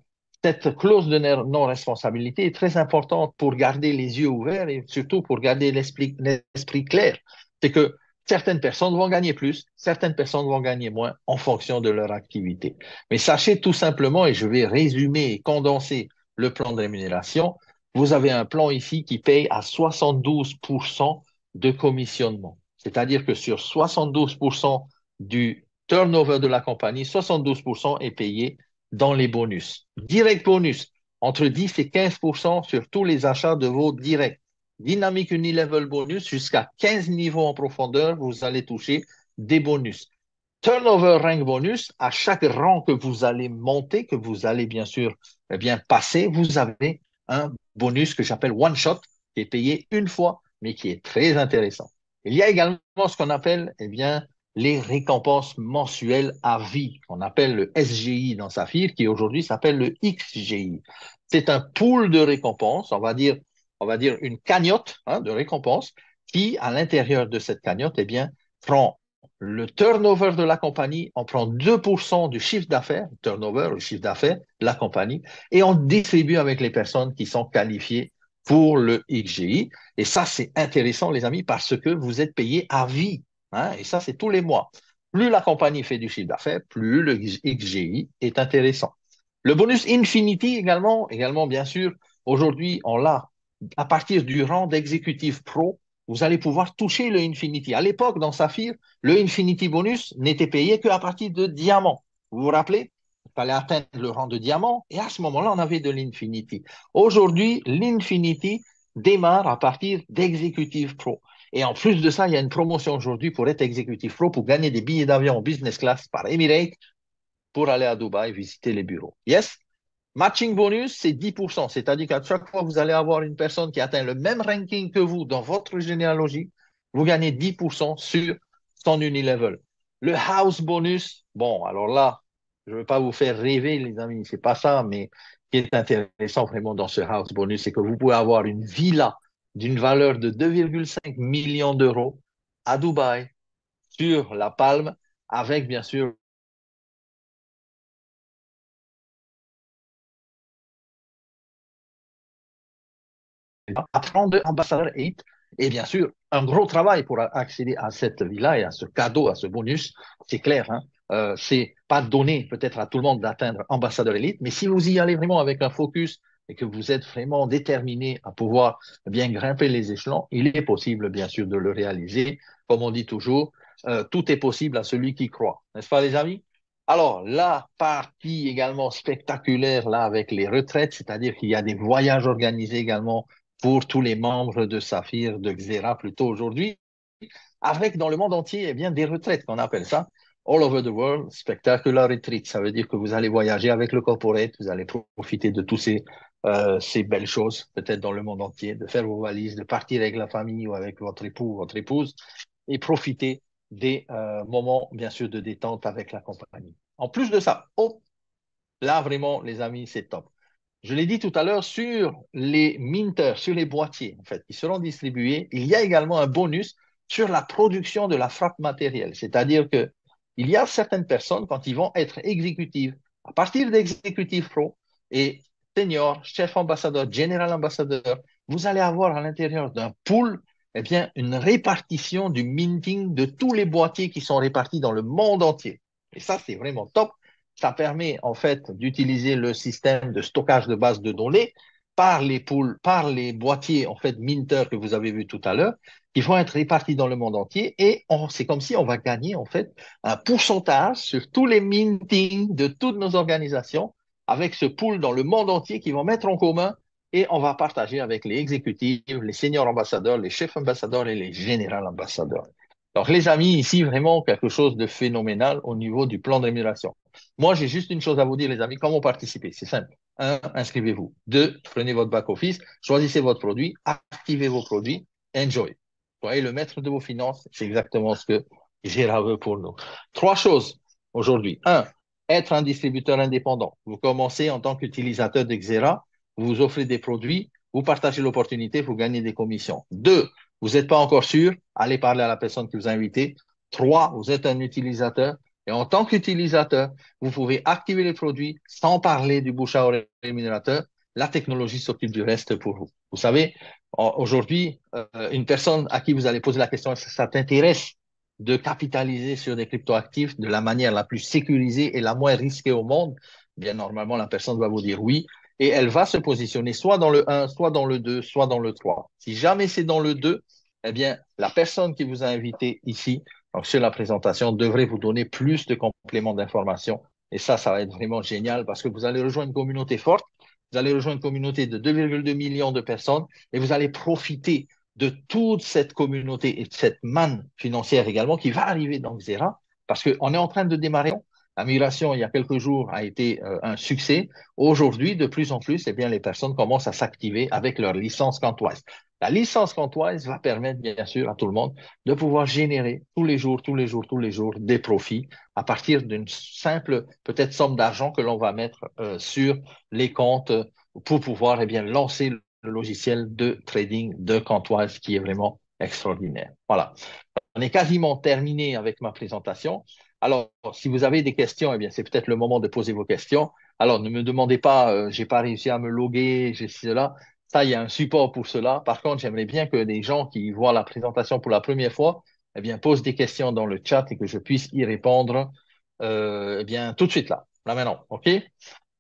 cette clause de non-responsabilité est très importante pour garder les yeux ouverts et surtout pour garder l'esprit clair. C'est que certaines personnes vont gagner plus, certaines personnes vont gagner moins en fonction de leur activité. Mais sachez tout simplement, et je vais résumer et condenser le plan de rémunération, vous avez un plan ici qui paye à 72% de commissionnement. C'est-à-dire que sur 72% du turnover de la compagnie, 72% est payé dans les bonus. Direct bonus, entre 10 et 15% sur tous les achats de vos directs. Dynamic Unilevel bonus, jusqu'à 15 niveaux en profondeur, vous allez toucher des bonus. Turnover rank bonus, à chaque rang que vous allez monter, que vous allez bien sûr eh bien, passer, vous avez un bonus que j'appelle one shot, qui est payé une fois, mais qui est très intéressant. Il y a également ce qu'on appelle eh bien, les récompenses mensuelles à vie, qu'on appelle le SGI dans Saphir, qui aujourd'hui s'appelle le XGI. C'est un pool de récompenses, on va dire une cagnotte hein, de récompenses, qui, à l'intérieur de cette cagnotte, eh bien, prend le turnover de la compagnie, on prend 2% du chiffre d'affaires, turnover, le chiffre d'affaires de la compagnie, et on distribue avec les personnes qui sont qualifiées pour le XGI. Et ça, c'est intéressant, les amis, parce que vous êtes payé à vie. Hein, et ça, c'est tous les mois. Plus la compagnie fait du chiffre d'affaires, plus le XGI est intéressant. Le bonus Infinity également bien sûr, aujourd'hui, on l'a à partir du rang d'exécutif pro, vous allez pouvoir toucher le Infinity. À l'époque, dans Saphir, le Infinity bonus n'était payé qu'à partir de diamant. Vous vous rappelez? Il fallait atteindre le rang de diamant et à ce moment-là, on avait de l'Infinity. Aujourd'hui, l'Infinity démarre à partir d'exécutif pro. Et en plus de ça, il y a une promotion aujourd'hui pour être exécutif pro, pour gagner des billets d'avion en business class par Emirates pour aller à Dubaï visiter les bureaux. Yes? Matching bonus, c'est 10%. C'est-à-dire qu'à chaque fois que vous allez avoir une personne qui atteint le même ranking que vous dans votre généalogie, vous gagnez 10% sur son Unilevel. Le house bonus, bon, alors là, je ne veux pas vous faire rêver, les amis, c'est pas ça, mais ce qui est intéressant vraiment dans ce house bonus, c'est que vous pouvez avoir une villa d'une valeur de 2,5 millions d'euros à Dubaï, sur la Palme, avec bien sûr apprendre ambassadeur 8 et bien sûr un gros travail pour accéder à cette villa et à ce cadeau, à ce bonus, c'est clair. Hein? C'est pas donné peut-être à tout le monde d'atteindre ambassadeur élite, mais si vous y allez vraiment avec un focus et que vous êtes vraiment déterminé à pouvoir bien grimper les échelons, il est possible bien sûr de le réaliser. Comme on dit toujours, tout est possible à celui qui croit. N'est-ce pas les amis? Alors, la partie également spectaculaire là avec les retraites, c'est-à-dire qu'il y a des voyages organisés également pour tous les membres de Saphir, de Xera plutôt aujourd'hui, avec dans le monde entier eh bien, des retraites qu'on appelle ça. All over the world, spectacular retreat. Ça veut dire que vous allez voyager avec le corporate, vous allez profiter de tous ces belles choses, peut-être dans le monde entier, de faire vos valises, de partir avec la famille ou avec votre époux ou votre épouse et profiter des moments, bien sûr, de détente avec la compagnie. En plus de ça, oh, là, vraiment, les amis, c'est top. Je l'ai dit tout à l'heure, sur les minters, sur les boîtiers, en fait, qui seront distribués, il y a également un bonus sur la production de la frappe matérielle. C'est-à-dire que il y a certaines personnes, quand ils vont être exécutives, à partir d'exécutifs pro et senior, chef ambassadeur, général ambassadeur, vous allez avoir à l'intérieur d'un pool eh bien, une répartition du minting de tous les boîtiers qui sont répartis dans le monde entier. Et ça, c'est vraiment top. Ça permet en fait d'utiliser le système de stockage de base de données par les poules, par les boîtiers en fait Minter que vous avez vu tout à l'heure, qui vont être répartis dans le monde entier. Et c'est comme si on va gagner en fait un pourcentage sur tous les mintings de toutes nos organisations avec ce pool dans le monde entier qui vont mettre en commun et on va partager avec les exécutifs, les seniors ambassadeurs, les chefs ambassadeurs et les généraux ambassadeurs. Donc, les amis, ici, vraiment quelque chose de phénoménal au niveau du plan de rémunération. Moi, j'ai juste une chose à vous dire, les amis, comment participer? C'est simple. Un, inscrivez-vous. Deux, prenez votre back-office, choisissez votre produit, activez vos produits, enjoy. Soyez le maître de vos finances, c'est exactement ce que Gérard veut pour nous. Trois choses aujourd'hui. Un, être un distributeur indépendant. Vous commencez en tant qu'utilisateur de Xera, vous vous offrez des produits, vous partagez l'opportunité, vous gagnez des commissions. Deux, vous n'êtes pas encore sûr, allez parler à la personne qui vous a invité. Trois, vous êtes un utilisateur et en tant qu'utilisateur, vous pouvez activer les produits sans parler du bouche à oreille rémunérateur. La technologie s'occupe du reste pour vous. Vous savez, aujourd'hui, une personne à qui vous allez poser la question, ça t'intéresse de capitaliser sur des cryptoactifs de la manière la plus sécurisée et la moins risquée au monde, bien normalement, la personne va vous dire oui et elle va se positionner soit dans le 1, soit dans le 2, soit dans le 3. Si jamais c'est dans le 2, eh bien, la personne qui vous a invité ici, donc sur la présentation, devrait vous donner plus de compléments d'information. Et ça va être vraiment génial parce que vous allez rejoindre une communauté forte, vous allez rejoindre une communauté de 2,2 millions de personnes et vous allez profiter de toute cette communauté et de cette manne financière également qui va arriver dans Xera parce qu'on est en train de démarrer. La migration, il y a quelques jours, a été un succès. Aujourd'hui, de plus en plus, eh bien, les personnes commencent à s'activer avec leur licence Quantwise. La licence Quantwise va permettre, bien sûr, à tout le monde de pouvoir générer tous les jours, tous les jours, tous les jours des profits à partir d'une simple, peut-être, somme d'argent que l'on va mettre sur les comptes pour pouvoir, eh bien, lancer le logiciel de trading de Quantwise qui est vraiment extraordinaire. Voilà. On est quasiment terminé avec ma présentation. Alors, si vous avez des questions, eh bien, c'est peut-être le moment de poser vos questions. Alors, ne me demandez pas, j'ai pas réussi à me loguer, j'ai cela. Ça, il y a un support pour cela. Par contre, j'aimerais bien que des gens qui voient la présentation pour la première fois, eh bien, posent des questions dans le chat et que je puisse y répondre, eh bien, tout de suite là maintenant. OK?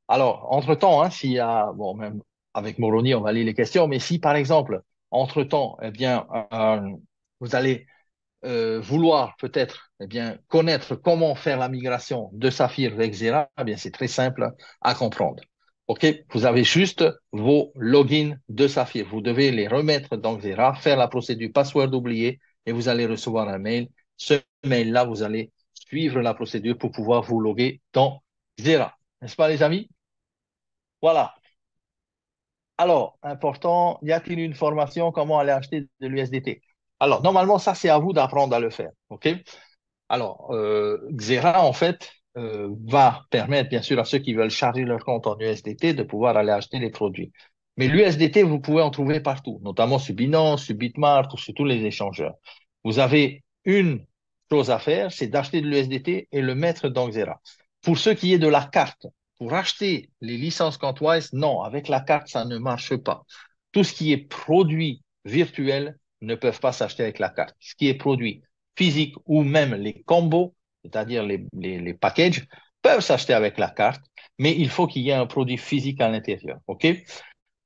Alors, entre-temps, hein, s'il y a, bon, même avec Moroni, on va lire les questions, mais si, par exemple, entre-temps, eh bien, vous allez vouloir peut-être eh bien, connaître comment faire la migration de Saphir vers Xera, eh bien, c'est très simple à comprendre. OK? Vous avez juste vos logins de Saphir. Vous devez les remettre dans Xera, faire la procédure password oublié et vous allez recevoir un mail. Ce mail-là, vous allez suivre la procédure pour pouvoir vous loguer dans Xera. N'est-ce pas, les amis? Voilà. Alors, important, y a-t-il une formation comment aller acheter de l'USDT? Alors, normalement, ça, c'est à vous d'apprendre à le faire. OK? Alors, Xera, en fait, va permettre, bien sûr, à ceux qui veulent charger leur compte en USDT de pouvoir aller acheter les produits. Mais l'USDT, vous pouvez en trouver partout, notamment sur Binance, sur Bitmart ou sur tous les échangeurs. Vous avez une chose à faire, c'est d'acheter de l'USDT et le mettre dans Xera. Pour ce qui est de la carte, pour acheter les licences Contwise, non, avec la carte, ça ne marche pas. Tout ce qui est produit virtuel ne peuvent pas s'acheter avec la carte. Ce qui est produit physique ou même les combos, c'est-à-dire les packages, peuvent s'acheter avec la carte, mais il faut qu'il y ait un produit physique à l'intérieur. OK?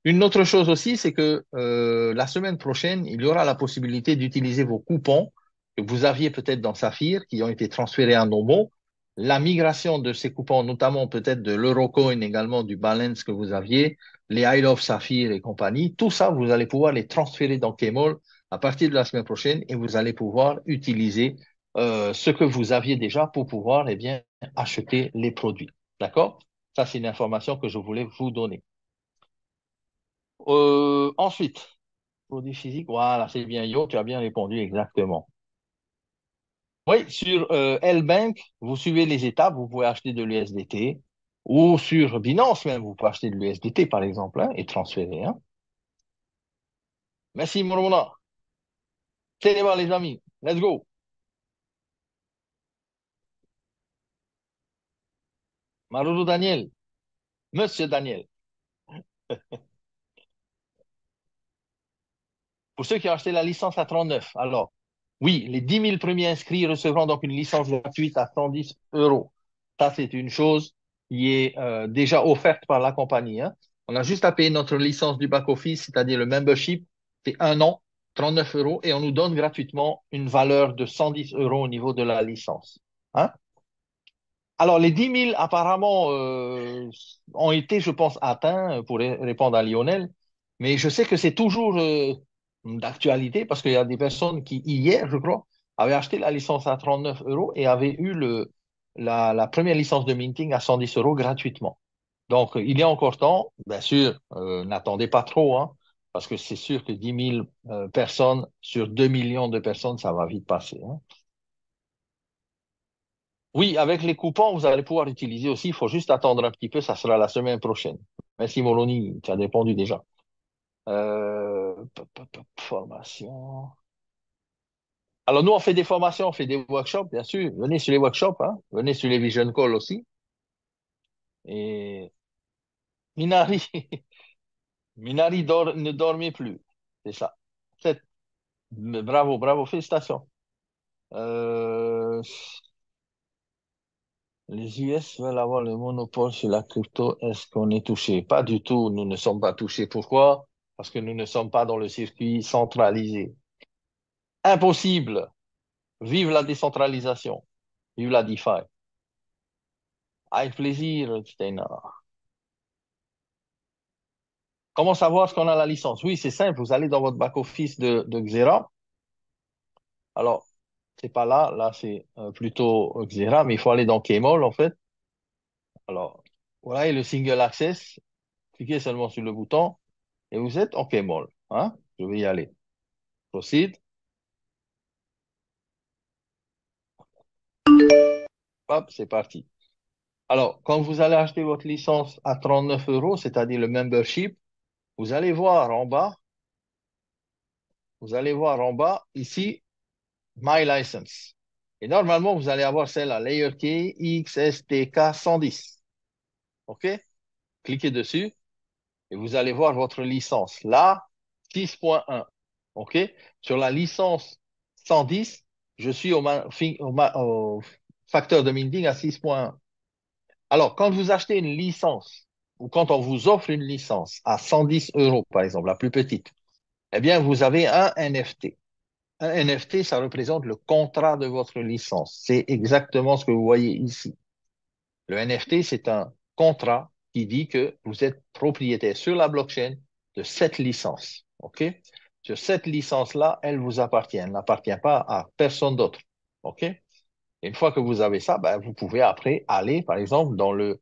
Une autre chose aussi, c'est que la semaine prochaine, il y aura la possibilité d'utiliser vos coupons que vous aviez peut-être dans Saphir, qui ont été transférés à Nomo. La migration de ces coupons, notamment peut-être de l'Eurocoin, également du Balance que vous aviez, les I Love Saphir et compagnie, tout ça, vous allez pouvoir les transférer dans Kmall à partir de la semaine prochaine et vous allez pouvoir utiliser ce que vous aviez déjà pour pouvoir eh bien, acheter les produits. D'accord? Ça, c'est une information que je voulais vous donner. Ensuite, produit physique, voilà, c'est bien. Yo, tu as bien répondu exactement. Oui, sur L-Bank, vous suivez les étapes, vous pouvez acheter de l'USDT ou sur Binance même, vous pouvez acheter de l'USDT par exemple hein, et transférer. Hein. Merci, Morona. C'est les amis. Let's go. Maroudou Daniel, Monsieur Daniel. Pour ceux qui ont acheté la licence à 39, alors, oui, les 10 000 premiers inscrits recevront donc une licence gratuite à 110 euros. Ça, c'est une chose qui est déjà offerte par la compagnie, hein. On a juste à payer notre licence du back-office, c'est-à-dire le membership, c'est 1 an, 39 euros, et on nous donne gratuitement une valeur de 110 euros au niveau de la licence, hein. Alors, les 10 000 apparemment ont été, je pense, atteints pour répondre à Lionel, mais je sais que c'est toujours d'actualité parce qu'il y a des personnes qui, hier, je crois, avaient acheté la licence à 39 euros et avaient eu la première licence de minting à 110 euros gratuitement. Donc, il y a encore temps, bien sûr, n'attendez pas trop, hein, parce que c'est sûr que 10 000 personnes sur 2 millions de personnes, ça va vite passer, hein. Oui, avec les coupons, vous allez pouvoir utiliser aussi. Il faut juste attendre un petit peu. Ça sera la semaine prochaine. Merci, Molony. Tu as répondu déjà. Formation. Alors, nous, on fait des formations, on fait des workshops, bien sûr. Venez sur les workshops, hein. Venez sur les Vision Call aussi. Et Minari, Minari ne dormait plus. C'est ça. C'est- Bravo, bravo, félicitations. Euh, Les US veulent avoir le monopole sur la crypto. Est-ce qu'on est touché? Pas du tout. Nous ne sommes pas touchés. Pourquoi? Parce que nous ne sommes pas dans le circuit centralisé. Impossible. Vive la décentralisation. Vive la DeFi. Avec plaisir, Steiner. Comment savoir ce qu'on a la licence? Oui, c'est simple. Vous allez dans votre back-office de Xera. Alors, c'est pas là. Là, c'est plutôt Xera, mais il faut aller dans Kmall, en fait. Alors, voilà, et le single access. Cliquez seulement sur le bouton et vous êtes en Kmall, hein? Je vais y aller. Proceed. Hop, c'est parti. Alors, quand vous allez acheter votre licence à 39 euros, c'est-à-dire le membership, vous allez voir en bas, vous allez voir en bas, ici, My License. Et normalement, vous allez avoir celle à Layer K XSTK 110. OK? Cliquez dessus et vous allez voir votre licence. Là, 6.1. OK? Sur la licence 110, je suis au facteur de minting à 6.1. Alors, quand vous achetez une licence ou quand on vous offre une licence à 110 euros, par exemple, la plus petite, eh bien, vous avez un NFT. Un NFT, ça représente le contrat de votre licence. C'est exactement ce que vous voyez ici. Le NFT, c'est un contrat qui dit que vous êtes propriétaire sur la blockchain de cette licence. OK? Sur cette licence-là, elle vous appartient. Elle n'appartient pas à personne d'autre. OK? Et une fois que vous avez ça, ben, vous pouvez après aller, par exemple, dans le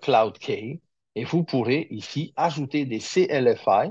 Cloud Key et vous pourrez ici ajouter des CLFI,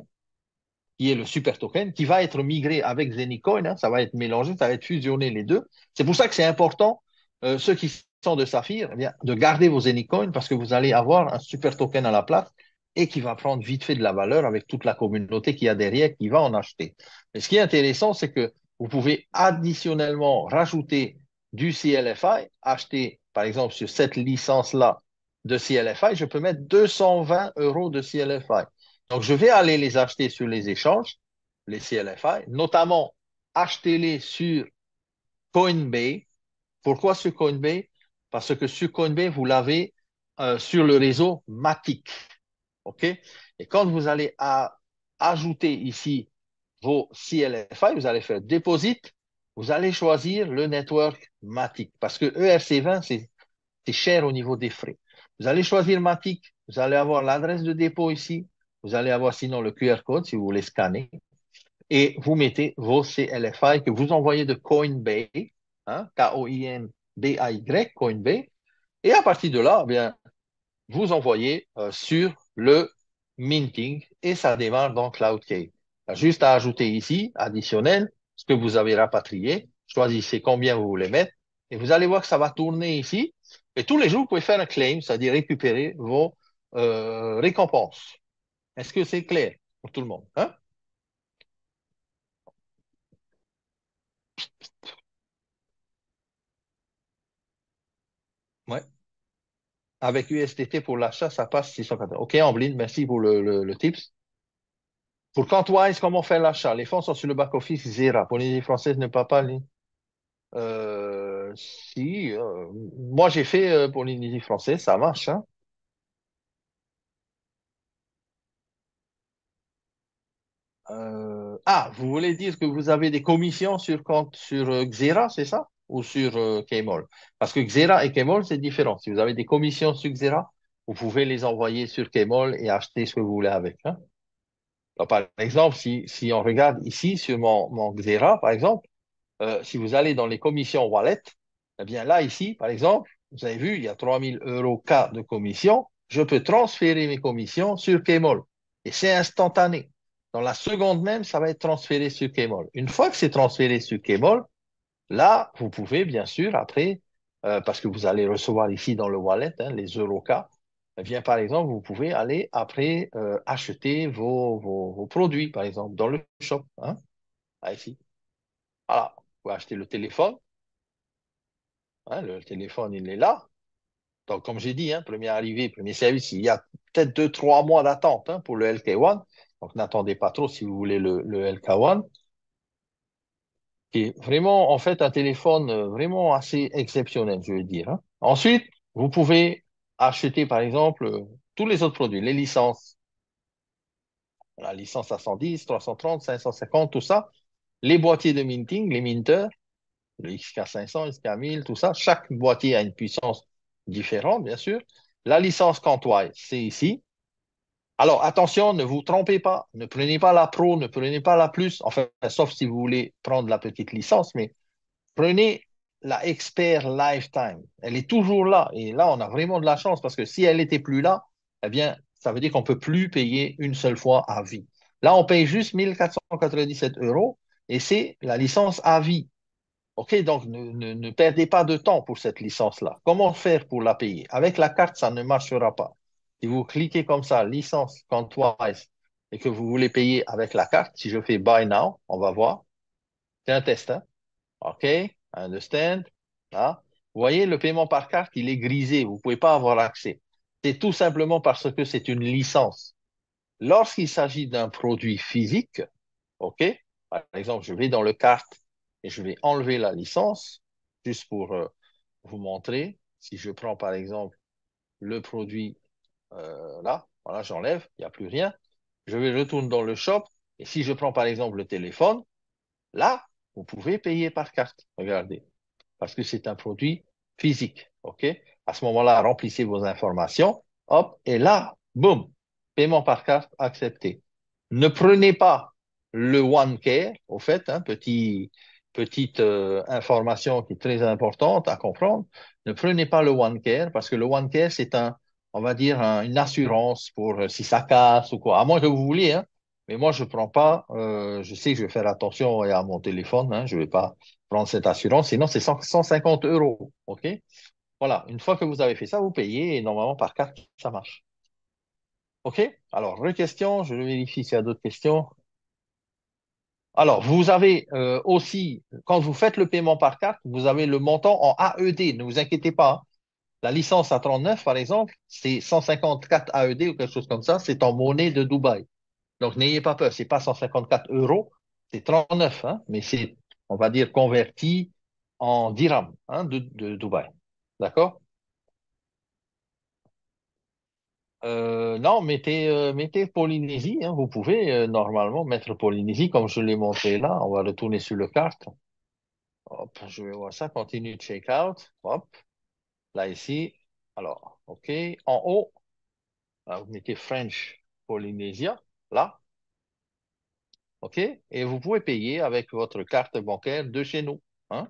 qui est le super token, qui va être migré avec Zenicoin, hein, ça va être mélangé, ça va être fusionné les deux. C'est pour ça que c'est important, ceux qui sont de Saphir, eh bien, de garder vos Zenicoin parce que vous allez avoir un super token à la place et qui va prendre vite fait de la valeur avec toute la communauté qui y a derrière qui va en acheter. Mais ce qui est intéressant, c'est que vous pouvez additionnellement rajouter du CLFI, acheter par exemple sur cette licence-là de CLFI, je peux mettre 220 euros de CLFI. Donc, je vais aller les acheter sur les échanges, les CLFI, notamment achetez-les sur Coinbase. Pourquoi sur Coinbase? Parce que sur Coinbase, vous l'avez sur le réseau Matic. OK? Et quand vous allez ajouter ici vos CLFI, vous allez faire Deposit, vous allez choisir le network Matic parce que ERC20, c'est cher au niveau des frais. Vous allez choisir Matic, vous allez avoir l'adresse de dépôt ici, vous allez avoir sinon le QR code si vous voulez scanner, et vous mettez vos CLFI que vous envoyez de Coinbase, hein, Koinbay, Coinbase, et à partir de là, eh bien, vous envoyez sur le minting et ça démarre dans CloudKey. Juste à ajouter ici, additionnel, ce que vous avez rapatrié, choisissez combien vous voulez mettre et vous allez voir que ça va tourner ici. Et tous les jours, vous pouvez faire un claim, c'est-à-dire récupérer vos récompenses. Est-ce que c'est clair pour tout le monde, hein? Ouais. Avec USDT pour l'achat, ça passe 680. OK, Ambline, merci pour le tips. Pour Cantwise, comment faire l'achat? Les fonds sont sur le back-office Xera. Polynésie française ne peut pas les... Si, moi j'ai fait Polynésie française, ça marche, hein. Vous voulez dire que vous avez des commissions sur compte sur Xera, c'est ça? Ou sur Kmall? Parce que Xera et Kmall, c'est différent. Si vous avez des commissions sur Xera, vous pouvez les envoyer sur Kmall et acheter ce que vous voulez avec, hein. Alors, par exemple, si on regarde ici sur mon Xera, par exemple, si vous allez dans les commissions wallet, eh bien là, ici, par exemple, vous avez vu, il y a 3 000 € cas de commission. Je peux transférer mes commissions sur Kmall. Et c'est instantané. Dans la seconde même, ça va être transféré sur Kmall. Une fois que c'est transféré sur Kmall, là, vous pouvez bien sûr, après, parce que vous allez recevoir ici dans le wallet, hein, les Eurocas, eh bien, par exemple, vous pouvez aller après acheter vos produits, par exemple, dans le shop, hein, là, ici. Voilà, vous pouvez acheter le téléphone, hein, le téléphone, il est là. Donc, comme j'ai dit, hein, premier arrivé, premier service, il y a peut-être 2, 3 mois d'attente hein, pour le LK1. Donc, n'attendez pas trop si vous voulez le LK1, qui est vraiment, en fait, un téléphone vraiment assez exceptionnel, je veux dire, hein. Ensuite, vous pouvez acheter, par exemple, tous les autres produits, les licences, la licence à 110, 330, 550, tout ça, les boîtiers de minting, les minters, le XK500, XK1000, tout ça. Chaque boîtier a une puissance différente, bien sûr. La licence Cantwise, c'est ici. Alors, attention, ne vous trompez pas. Ne prenez pas la Pro, ne prenez pas la Plus. Enfin, sauf si vous voulez prendre la petite licence, mais prenez la Expert Lifetime. Elle est toujours là. Et là, on a vraiment de la chance parce que si elle n'était plus là, eh bien, ça veut dire qu'on ne peut plus payer une seule fois à vie. Là, on paye juste 1 497 € et c'est la licence à vie. OK, donc ne perdez pas de temps pour cette licence-là. Comment faire pour la payer? Avec la carte, ça ne marchera pas. Si vous cliquez comme ça, licence Contwise, et que vous voulez payer avec la carte, si je fais Buy Now, on va voir. C'est un test, hein? OK, understand. Là. Vous voyez, le paiement par carte, il est grisé. Vous ne pouvez pas avoir accès. C'est tout simplement parce que c'est une licence. Lorsqu'il s'agit d'un produit physique, OK, par exemple, je vais dans le carte et je vais enlever la licence, juste pour vous montrer. Si je prends par exemple le produit là, voilà, j'enlève, il n'y a plus rien. Je vais retourner dans le shop et si je prends par exemple le téléphone, là, vous pouvez payer par carte. Regardez parce que c'est un produit physique. OK? À ce moment-là, remplissez vos informations. Hop, et là, boum, paiement par carte accepté. Ne prenez pas le One Care, au fait, hein, petite information qui est très importante à comprendre. Ne prenez pas le One Care parce que le One Care, c'est on va dire, une assurance pour si ça casse ou quoi. À moins que vous vouliez, hein. Mais moi, je prends pas. Je sais que je vais faire attention à mon téléphone. Hein, je vais pas prendre cette assurance. Sinon, c'est 150 €. OK? Voilà. Une fois que vous avez fait ça, vous payez et normalement, par carte, ça marche. OK? Alors, question. Je vérifie s'il y a d'autres questions. Alors, vous avez aussi, quand vous faites le paiement par carte, vous avez le montant en AED. Ne vous inquiétez pas, hein. La licence à 39, par exemple, c'est 154 AED ou quelque chose comme ça. C'est en monnaie de Dubaï. Donc, n'ayez pas peur. C'est pas 154 €. C'est 39, hein, mais c'est, on va dire, converti en dirhams hein, de Dubaï. D'accord? Non, mettez Polynésie, hein. Vous pouvez normalement mettre Polynésie comme je l'ai montré là. On va retourner sur le carte. Hop, je vais voir ça. Continue de check-out. Hop, là ici. Alors, OK. En haut, là, vous mettez French Polynesia. Là, OK. Et vous pouvez payer avec votre carte bancaire de chez nous, hein.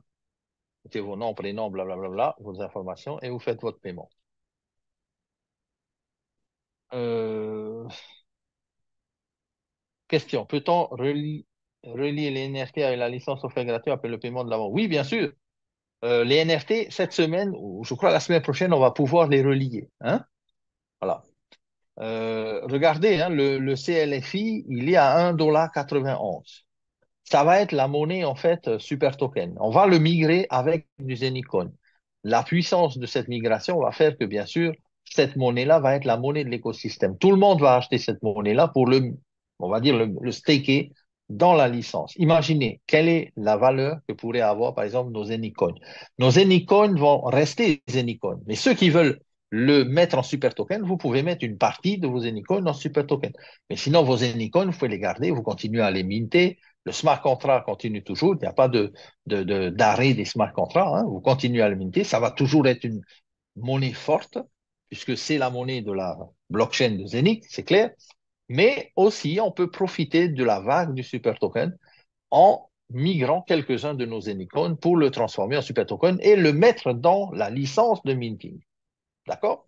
Mettez vos noms, prénoms, blablabla, vos informations et vous faites votre paiement. Euh, Question. Peut-on relier les NFT avec la licence offerte gratuite après le paiement de l'avant? Oui, bien sûr. Les NFT, cette semaine, ou je crois la semaine prochaine, on va pouvoir les relier, hein. Voilà. Regardez, hein, le CLFI, il est à 1,91 $. Ça va être la monnaie, en fait, super token. On va le migrer avec du Zenicoin. La puissance de cette migration va faire que, bien sûr, cette monnaie-là va être la monnaie de l'écosystème. Tout le monde va acheter cette monnaie-là pour on va dire le staker dans la licence. Imaginez quelle est la valeur que pourraient avoir, par exemple, nos Anycoins. Nos Anycoins vont rester Anycoins, mais ceux qui veulent le mettre en super token, vous pouvez mettre une partie de vos Anycoins en super token. Mais sinon, vos Anycoins, vous pouvez les garder, vous continuez à les minter. Le smart contract continue toujours. Il n'y a pas d'arrêt des smart contracts, hein. Vous continuez à le minter. Ça va toujours être une monnaie forte, puisque c'est la monnaie de la blockchain de Zenith, c'est clair. Mais aussi, on peut profiter de la vague du super token en migrant quelques-uns de nos Anycoins pour le transformer en super token et le mettre dans la licence de minting. D'accord?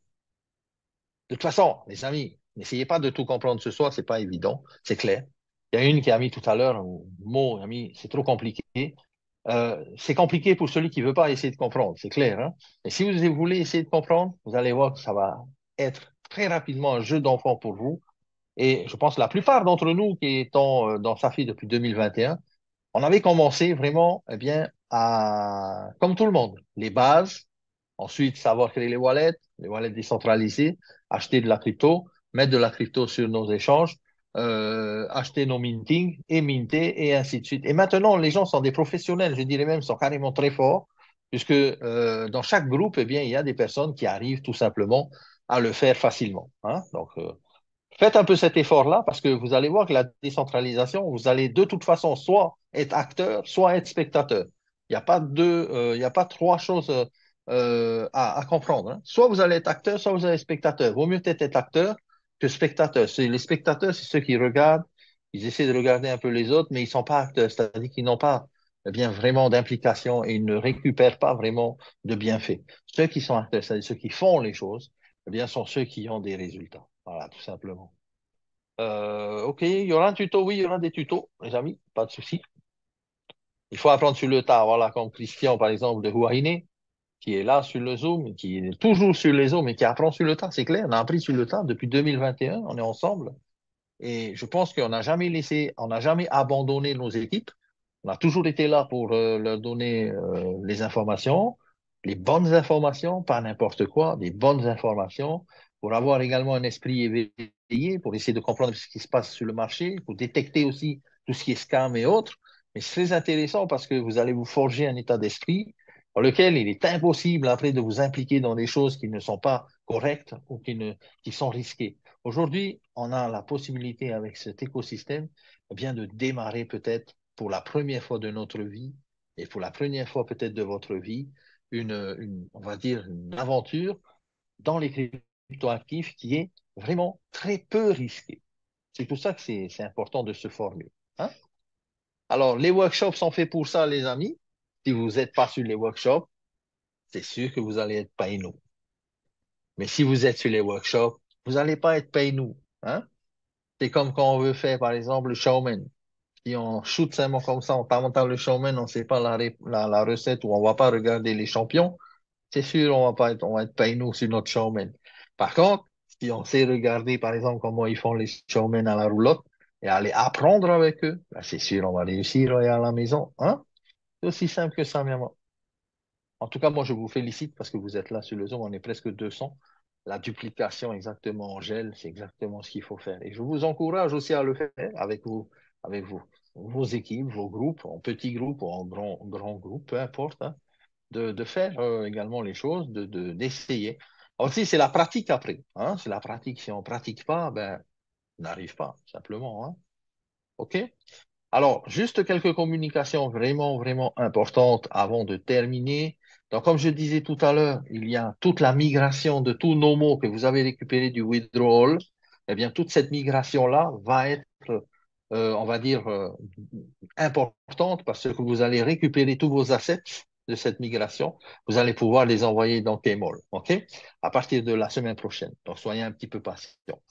De toute façon, les amis, n'essayez pas de tout comprendre ce soir, c'est pas évident, c'est clair. Il y a une qui a mis tout à l'heure un mot, ami, c'est trop compliqué. C'est compliqué pour celui qui veut pas essayer de comprendre, c'est clair, hein? Mais si vous voulez essayer de comprendre, vous allez voir que ça va être très rapidement un jeu d'enfant pour vous. Et je pense que la plupart d'entre nous qui étant dans Safi depuis 2021, on avait commencé vraiment, eh bien, comme tout le monde, les bases, ensuite savoir créer les wallets décentralisés, acheter de la crypto, mettre de la crypto sur nos échanges, acheter nos minting et minter et ainsi de suite. Et maintenant, les gens sont des professionnels, je dirais même, sont carrément très forts, puisque dans chaque groupe, eh bien, il y a des personnes qui arrivent tout simplement à le faire facilement, hein. Donc, faites un peu cet effort-là parce que vous allez voir que la décentralisation, vous allez de toute façon soit être acteur, soit être spectateur. Il n'y a pas il y a pas trois choses à comprendre, hein. Soit vous allez être acteur, soit vous allez être spectateur. Vaut mieux peut-être être acteur que spectateur. Les spectateurs, c'est ceux qui regardent, ils essaient de regarder un peu les autres, mais ils ne sont pas acteurs, c'est-à-dire qu'ils n'ont pas eh bien vraiment d'implication et ils ne récupèrent pas vraiment de bienfaits. Ceux qui sont acteurs, c'est-à-dire ceux qui font les choses, eh bien, sont ceux qui ont des résultats. Voilà, tout simplement. OK, il y aura un tuto, oui, il y aura des tutos, les amis, pas de souci. Il faut apprendre sur le tas, voilà, comme Christian, par exemple, de Huahine, qui est là sur le Zoom, qui est toujours sur les Zooms et qui apprend sur le tas, c'est clair, on a appris sur le tas depuis 2021, on est ensemble. Et je pense qu'on n'a jamais laissé, on n'a jamais abandonné nos équipes. On a toujours été là pour leur donner les informations, les bonnes informations, pas n'importe quoi, des bonnes informations, pour avoir également un esprit éveillé, pour essayer de comprendre ce qui se passe sur le marché, pour détecter aussi tout ce qui est scam et autres. Mais c'est très intéressant parce que vous allez vous forger un état d'esprit dans lequel il est impossible après de vous impliquer dans des choses qui ne sont pas correctes ou qui sont risquées. Aujourd'hui, on a la possibilité avec cet écosystème eh bien, de démarrer peut-être pour la première fois de notre vie et pour la première fois peut-être de votre vie, on va dire, une aventure dans les cryptoactifs qui est vraiment très peu risquée. C'est pour ça que c'est important de se former, hein. Alors, les workshops sont faits pour ça, les amis. Si vous n'êtes pas sur les workshops, c'est sûr que vous allez être pay-nous. Mais si vous êtes sur les workshops, vous n'allez pas être pay-nous, hein. C'est comme quand on veut faire, par exemple, le showman. Si on shoot seulement comme ça, on parle dans le showman, on ne sait pas la recette ou on ne va pas regarder les champions, c'est sûr, on va être pas nous sur notre showman. Par contre, si on sait regarder, par exemple, comment ils font les showmen à la roulotte et aller apprendre avec eux, ben, c'est sûr, on va réussir à la maison, hein? C'est aussi simple que ça, maman. En tout cas, moi, je vous félicite parce que vous êtes là sur le Zoom, on est presque 200. La duplication exactement en gel, c'est exactement ce qu'il faut faire. Et je vous encourage aussi à le faire avec vos équipes, vos groupes, en petits groupes ou en grands groupes, peu importe, hein, de faire également les choses, d'essayer. Aussi, c'est la pratique après, hein, c'est la pratique. Si on ne pratique pas, ben, on n'arrive pas, simplement, hein. OK? Alors, juste quelques communications vraiment, vraiment importantes avant de terminer. Donc, comme je disais tout à l'heure, il y a toute la migration de tous nos mots que vous avez récupérés du withdrawal. Eh bien, toute cette migration-là va être, on va dire, importante parce que vous allez récupérer tous vos assets de cette migration. Vous allez pouvoir les envoyer dans Kmall, OK? À partir de la semaine prochaine. Donc, soyez un petit peu patient.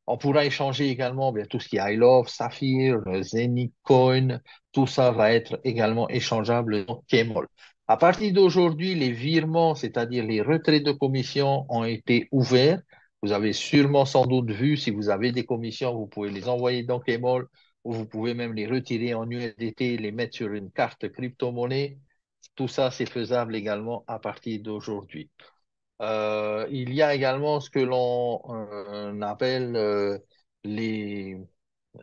On pourra échanger également bien, tout ce qui est I Love, Saphir, Zenith Coin, tout ça va être également échangeable dans Kmall. À partir d'aujourd'hui, les virements, c'est-à-dire les retraits de commissions, ont été ouverts. Vous avez sûrement sans doute vu, si vous avez des commissions, vous pouvez les envoyer dans Kmall ou vous pouvez même les retirer en USDT, les mettre sur une carte crypto-monnaie. Tout ça, c'est faisable également à partir d'aujourd'hui. Il y a également ce que l'on appelle les,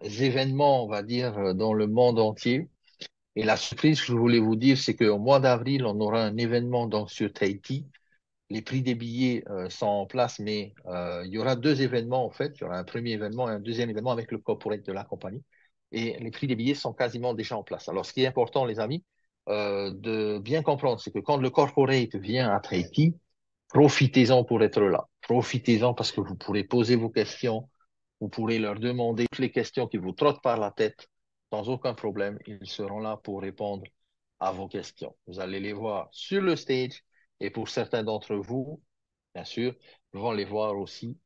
événements, on va dire, dans le monde entier. Et la surprise que je voulais vous dire, c'est qu'au mois d'avril, on aura un événement donc sur Tahiti. Les prix des billets sont en place, mais il y aura deux événements en fait. Il y aura un premier événement et un deuxième événement avec le corporate de la compagnie. Et les prix des billets sont quasiment déjà en place. Alors, ce qui est important, les amis, de bien comprendre, c'est que quand le corporate vient à Tahiti, profitez-en pour être là. Profitez-en parce que vous pourrez poser vos questions, vous pourrez leur demander toutes les questions qui vous trottent par la tête sans aucun problème. Ils seront là pour répondre à vos questions. Vous allez les voir sur le stage et pour certains d'entre vous, bien sûr, vont les voir aussi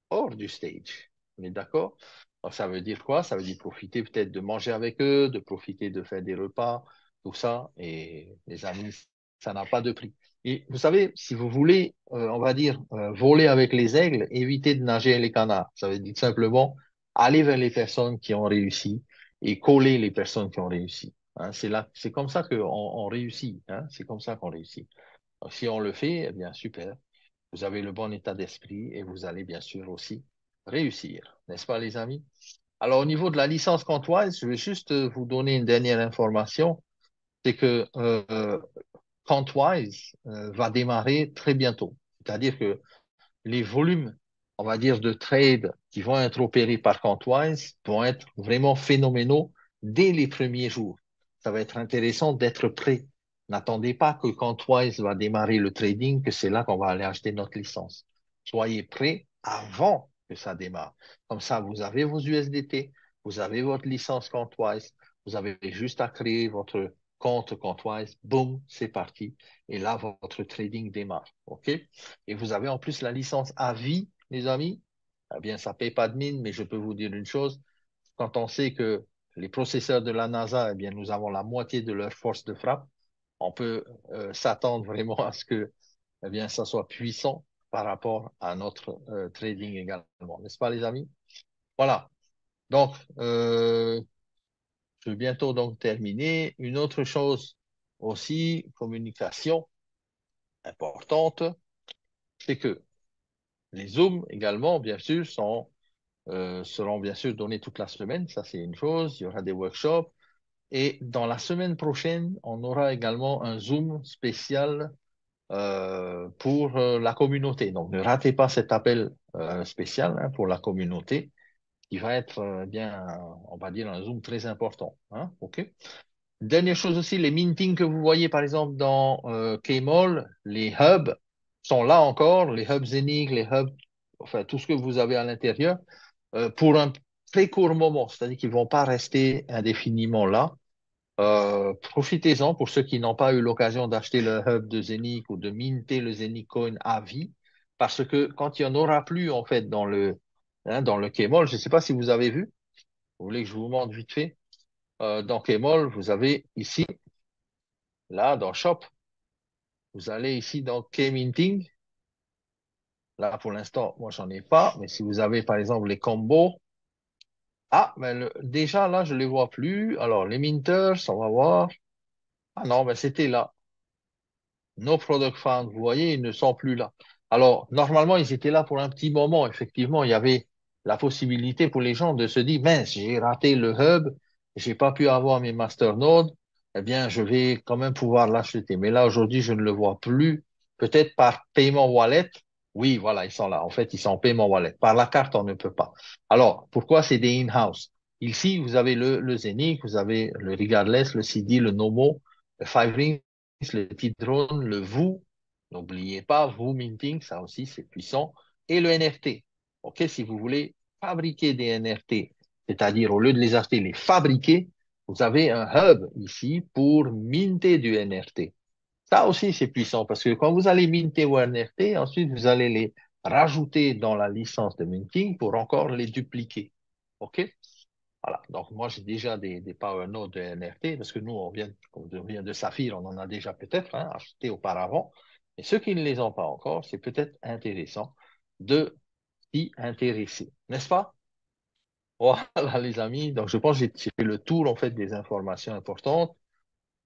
hors du stage. On est d'accord? Alors, ça veut dire quoi? Ça veut dire profiter peut-être de manger avec eux, de profiter de faire des repas, tout ça. Et les amis, ça n'a pas de prix. Et vous savez, si vous voulez, on va dire, voler avec les aigles, évitez de nager avec les canards. Ça veut dire simplement aller vers les personnes qui ont réussi et coller les personnes qui ont réussi. Hein, c'est là, c'est comme ça qu'on on réussit. Hein, c'est comme ça qu'on réussit. Donc, si on le fait, eh bien, super. Vous avez le bon état d'esprit et vous allez bien sûr aussi réussir, n'est-ce pas, les amis? Alors, au niveau de la licence Quantwise, je vais juste vous donner une dernière information, c'est que Quantwise va démarrer très bientôt. C'est-à-dire que les volumes, on va dire, de trade qui vont être opérés par Quantwise vont être vraiment phénoménaux dès les premiers jours. Ça va être intéressant d'être prêt. N'attendez pas que Quantwise va démarrer le trading, que c'est là qu'on va aller acheter notre licence. Soyez prêts avant que ça démarre. Comme ça, vous avez vos USDT, vous avez votre licence Quantwise, vous avez juste à créer votre compte Quantwise, boum, c'est parti. Et là, votre trading démarre. OK? Et vous avez en plus la licence à vie, les amis. Eh bien, ça ne paye pas de mine, mais je peux vous dire une chose. Quand on sait que les processeurs de la NASA, eh bien, nous avons la moitié de leur force de frappe, on peut s'attendre vraiment à ce que eh bien, ça soit puissant par rapport à notre trading également. N'est-ce pas, les amis? Voilà. Donc, je vais bientôt donc terminer. Une autre chose aussi, communication importante, c'est que les Zooms également, bien sûr, seront bien sûr donnés toute la semaine. Ça, c'est une chose. Il y aura des workshops. Et dans la semaine prochaine, on aura également un Zoom spécial pour la communauté. Donc, ne ratez pas cet appel spécial hein, pour la communauté qui va être bien, on va dire, un Zoom très important. Hein, OK? Dernière chose aussi, les meetings que vous voyez par exemple dans Kmall, les hubs sont là encore, les hubs Zenic, les hubs, enfin tout ce que vous avez à l'intérieur, pour un très court moment, c'est-à-dire qu'ils ne vont pas rester indéfiniment là. Profitez-en pour ceux qui n'ont pas eu l'occasion d'acheter le hub de Zenic ou de minter le Zenic Coin à vie, parce que quand il n'y en aura plus en fait dans le Kmall, je ne sais pas si vous avez vu, vous voulez que je vous montre vite fait, dans Kmall, vous avez ici, là, dans Shop, vous allez ici dans K-Minting. Là, pour l'instant, moi, j'en ai pas. Mais si vous avez, par exemple, les combos. Ah, mais déjà, là, je les vois plus. Alors, les minters, on va voir. Ah non, ben, c'était là. No product found. Vous voyez, ils ne sont plus là. Alors, normalement, ils étaient là pour un petit moment. Effectivement, il y avait la possibilité pour les gens de se dire, mince, j'ai raté le hub, j'ai pas pu avoir mes masternodes. Eh bien, je vais quand même pouvoir l'acheter. Mais là, aujourd'hui, je ne le vois plus. Peut-être par paiement wallet. Oui, voilà, ils sont là. En fait, ils sont en paiement wallet. Par la carte, on ne peut pas. Alors, pourquoi c'est des in-house? Ici, vous avez le Zenic, vous avez le Regardless, le CD, le Nomo, le Five Rings, le petit drone, le vous, n'oubliez pas, vous minting, ça aussi c'est puissant, et le NFT. OK, si vous voulez fabriquer des NFT, c'est-à-dire au lieu de les acheter, les fabriquer, vous avez un hub ici pour minter du NFT. Ça aussi c'est puissant parce que quand vous allez minter vos NFT, ensuite vous allez les rajouter dans la licence de minting pour encore les dupliquer. OK? Voilà. Donc, moi, j'ai déjà des Power Nodes de NFT parce que nous, on vient de Saphir, on en a déjà peut-être hein, acheté auparavant. Et ceux qui ne les ont pas encore, c'est peut-être intéressant de s'y intéresser. N'est-ce pas? Voilà, les amis. Donc, je pense que j'ai fait le tour, en fait, des informations importantes.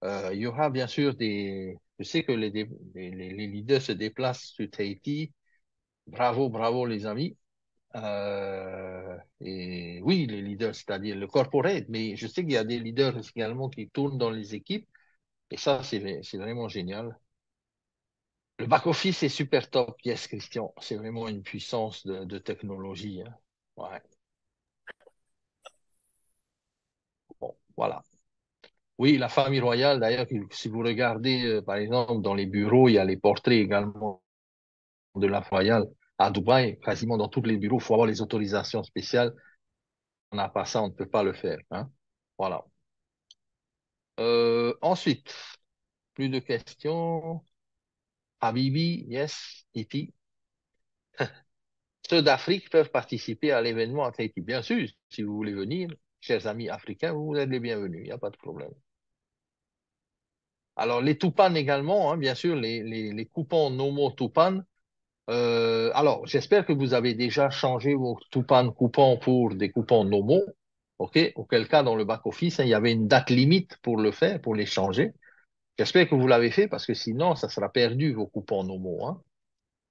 Il y aura bien sûr Je sais que les leaders se déplacent sur Tahiti. Bravo, bravo, les amis. Et oui, les leaders, c'est-à-dire le corporate, mais je sais qu'il y a des leaders également qui tournent dans les équipes, et ça, c'est vraiment génial. Le back-office est super top, yes, Christian. C'est vraiment une puissance de technologie, hein. Ouais. Bon, voilà. Oui, la famille royale, d'ailleurs, si vous regardez, par exemple, dans les bureaux, il y a les portraits également de la royale à Dubaï. Quasiment dans tous les bureaux, il faut avoir les autorisations spéciales. On n'a pas ça, on ne peut pas le faire, hein. Voilà. Ensuite, plus de questions. Habibi, yes, Titi. Ceux d'Afrique peuvent participer à l'événement à Tahiti. Bien sûr, si vous voulez venir, chers amis africains, vous êtes les bienvenus, il n'y a pas de problème. Alors, les Tupan également, hein, bien sûr, les coupons Nomo Tupan. Alors, j'espère que vous avez déjà changé vos Tupan coupons pour des coupons Nomo. OK? Auquel cas, dans le back-office, hein, il y avait une date limite pour le faire, pour les changer. J'espère que vous l'avez fait parce que sinon, ça sera perdu, vos coupons Nomo, hein.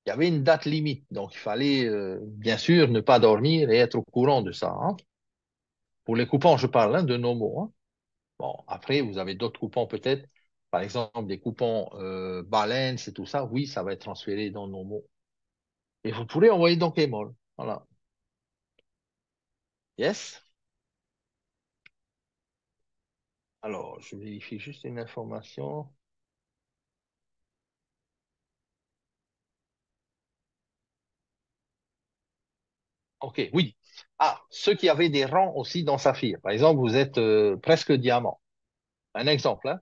Il y avait une date limite, donc il fallait bien sûr ne pas dormir et être au courant de ça, hein. Pour les coupons, je parle, hein, de Nomo, hein. Bon, après, vous avez d'autres coupons peut-être, par exemple des coupons Balance et tout ça, oui, ça va être transféré dans Nomo. Et vous pourrez envoyer dans Paypal. Voilà. Yes. Alors, je vérifie juste une information. OK, oui. Ah, ceux qui avaient des rangs aussi dans Saphir. Par exemple, vous êtes presque diamant. Un exemple, hein.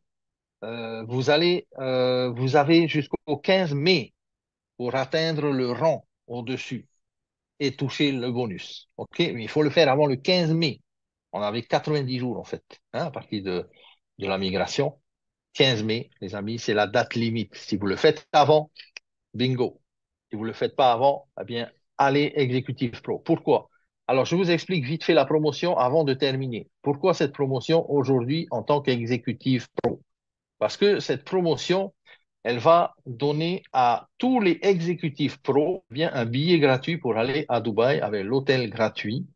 Vous avez jusqu'au 15 mai pour atteindre le rang au-dessus et toucher le bonus. OK? Mais il faut le faire avant le 15 mai. On avait 90 jours, en fait, hein, à partir de la migration. 15 mai, les amis, c'est la date limite. Si vous le faites avant, bingo. Si vous ne le faites pas avant, eh bien, allez Executive Pro. Pourquoi? Alors, je vous explique vite fait la promotion avant de terminer. Pourquoi cette promotion aujourd'hui en tant qu'Executive Pro? Parce que cette promotion, elle va donner à tous les exécutifs pro bien un billet gratuit pour aller à Dubaï avec l'hôtel gratuit,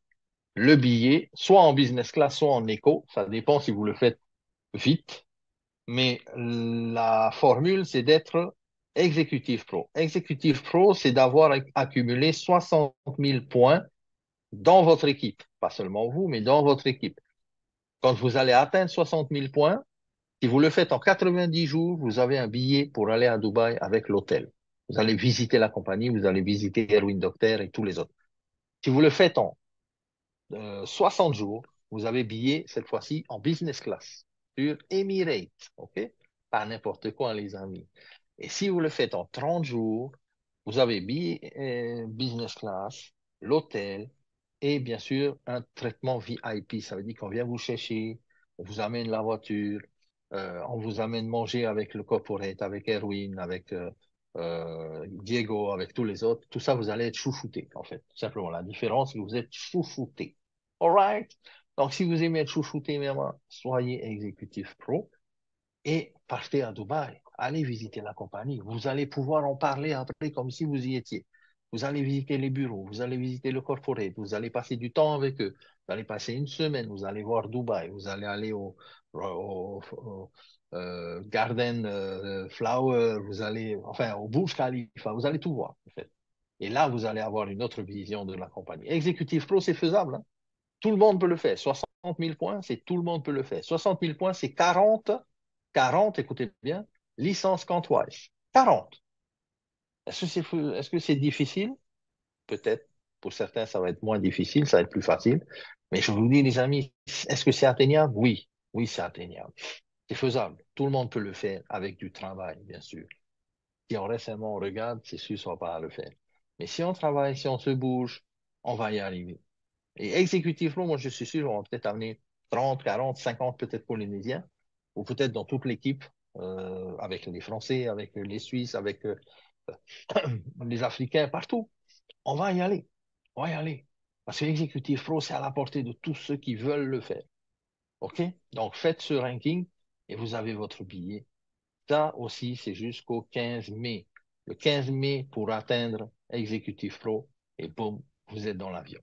le billet, soit en business class, soit en éco. Ça dépend si vous le faites vite. Mais la formule, c'est d'être exécutif pro. Exécutif pro, c'est d'avoir accumulé 60 000 points dans votre équipe. Pas seulement vous, mais dans votre équipe. Quand vous allez atteindre 60 000 points, si vous le faites en 90 jours, vous avez un billet pour aller à Dubaï avec l'hôtel. Vous allez visiter la compagnie, vous allez visiter Erwin Docter et tous les autres. Si vous le faites en 60 jours, vous avez billet cette fois-ci en business class sur Emirates, OK? Pas n'importe quoi, les amis. Et si vous le faites en 30 jours, vous avez billet business class, l'hôtel et bien sûr un traitement VIP. Ça veut dire qu'on vient vous chercher, on vous amène la voiture, on vous amène manger avec le corporate, avec Erwin, avec Diego, avec tous les autres. Tout ça, vous allez être chouchouté, en fait. Tout simplement, la différence, c'est que vous êtes chouchouté. All right? Donc, si vous aimez être chouchouté, soyez exécutif pro et partez à Dubaï. Allez visiter la compagnie. Vous allez pouvoir en parler après comme si vous y étiez. Vous allez visiter les bureaux, vous allez visiter le corporate, vous allez passer du temps avec eux. Vous allez passer une semaine, vous allez voir Dubaï, vous allez aller au Garden Flower, vous allez, enfin, au Burj Khalifa, vous allez tout voir, en fait. Et là, vous allez avoir une autre vision de la compagnie. Executive Pro, c'est faisable, hein. Tout le monde peut le faire. 60 000 points, c'est tout le monde peut le faire. 60 000 points, c'est 40, écoutez bien, licences Quantwise. 40. Est-ce que c'est difficile? Peut-être. Pour certains, ça va être moins difficile, ça va être plus facile. Mais je vous dis, les amis, est-ce que c'est atteignable? Oui. Oui, c'est atteignable. C'est faisable. Tout le monde peut le faire avec du travail, bien sûr. Si on reste seulement, on regarde, c'est sûr, on va pas le faire. Mais si on travaille, si on se bouge, on va y arriver. Et exécutivement, moi, je suis sûr, on va peut-être amener 30, 40, 50 peut-être Polynésiens, ou peut-être dans toute l'équipe, avec les Français, avec les Suisses, avec les Africains, partout. On va y aller. On va y aller. Parce que l'exécutif pro, c'est à la portée de tous ceux qui veulent le faire. OK? Donc, faites ce ranking et vous avez votre billet. Ça aussi, c'est jusqu'au 15 mai. Le 15 mai pour atteindre exécutif pro et boum, vous êtes dans l'avion.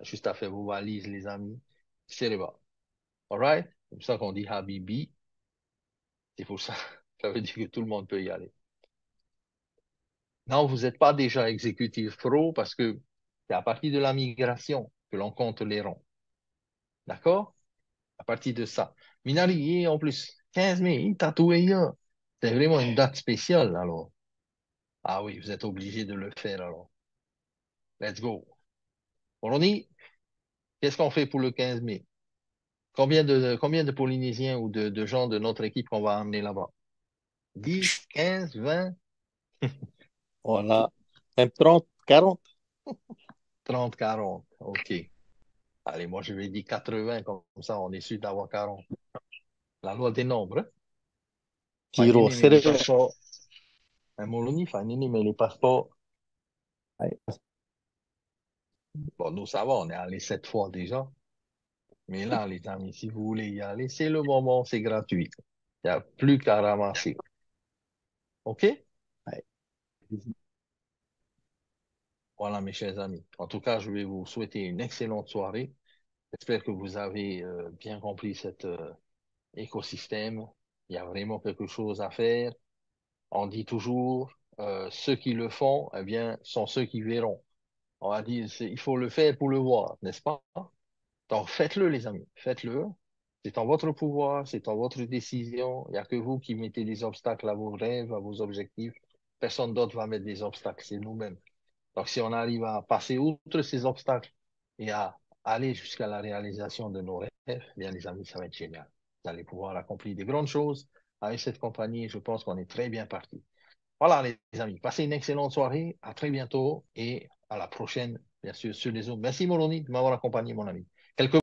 Juste à faire vos valises, les amis. C'est là-bas. All right? C'est pour ça qu'on dit Habibi. C'est pour ça. Ça veut dire que tout le monde peut y aller. Non, vous n'êtes pas déjà exécutif pro parce que c'est à partir de la migration que l'on compte les ronds. D'accord? À partir de ça. Minari, et en plus, 15 mai, tatoué, c'est vraiment une date spéciale, alors. Ah oui, vous êtes obligé de le faire, alors. Let's go. Ronnie, qu'est-ce qu'on fait pour le 15 mai? Combien de Polynésiens ou de gens de notre équipe qu'on va amener là-bas? 10, 15, 20, Voilà. Même 30, 40. 30, 40. OK. Allez, moi, je vais dire 80, comme ça, on est sûr d'avoir 40. La loi des nombres, hein? Tiro Fanini, mais les serré. passeports. Un Moloni, Fanini, mais les passeports. Ouais. Bon, nous, ça va, on est allé 7 fois déjà. Mais là, les amis, si vous voulez y aller, c'est le moment, c'est gratuit. Il n'y a plus qu'à ramasser. OK? Ouais. Voilà, mes chers amis. En tout cas, je vais vous souhaiter une excellente soirée. J'espère que vous avez bien compris cet écosystème. Il y a vraiment quelque chose à faire. On dit toujours, ceux qui le font, eh bien, sont ceux qui verront. On va dire, il faut le faire pour le voir, n'est-ce pas? Donc, faites-le, les amis. Faites-le. C'est en votre pouvoir, c'est en votre décision. Il n'y a que vous qui mettez des obstacles à vos rêves, à vos objectifs. Personne d'autre va mettre des obstacles, c'est nous-mêmes. Donc, si on arrive à passer outre ces obstacles et à aller jusqu'à la réalisation de nos rêves, eh bien, les amis, ça va être génial. Vous allez pouvoir accomplir de grandes choses avec cette compagnie. Je pense qu'on est très bien parti. Voilà, les amis. Passez une excellente soirée. À très bientôt et à la prochaine, bien sûr, sur les Zooms. Merci, Moroni, de m'avoir accompagné, mon ami. Quelques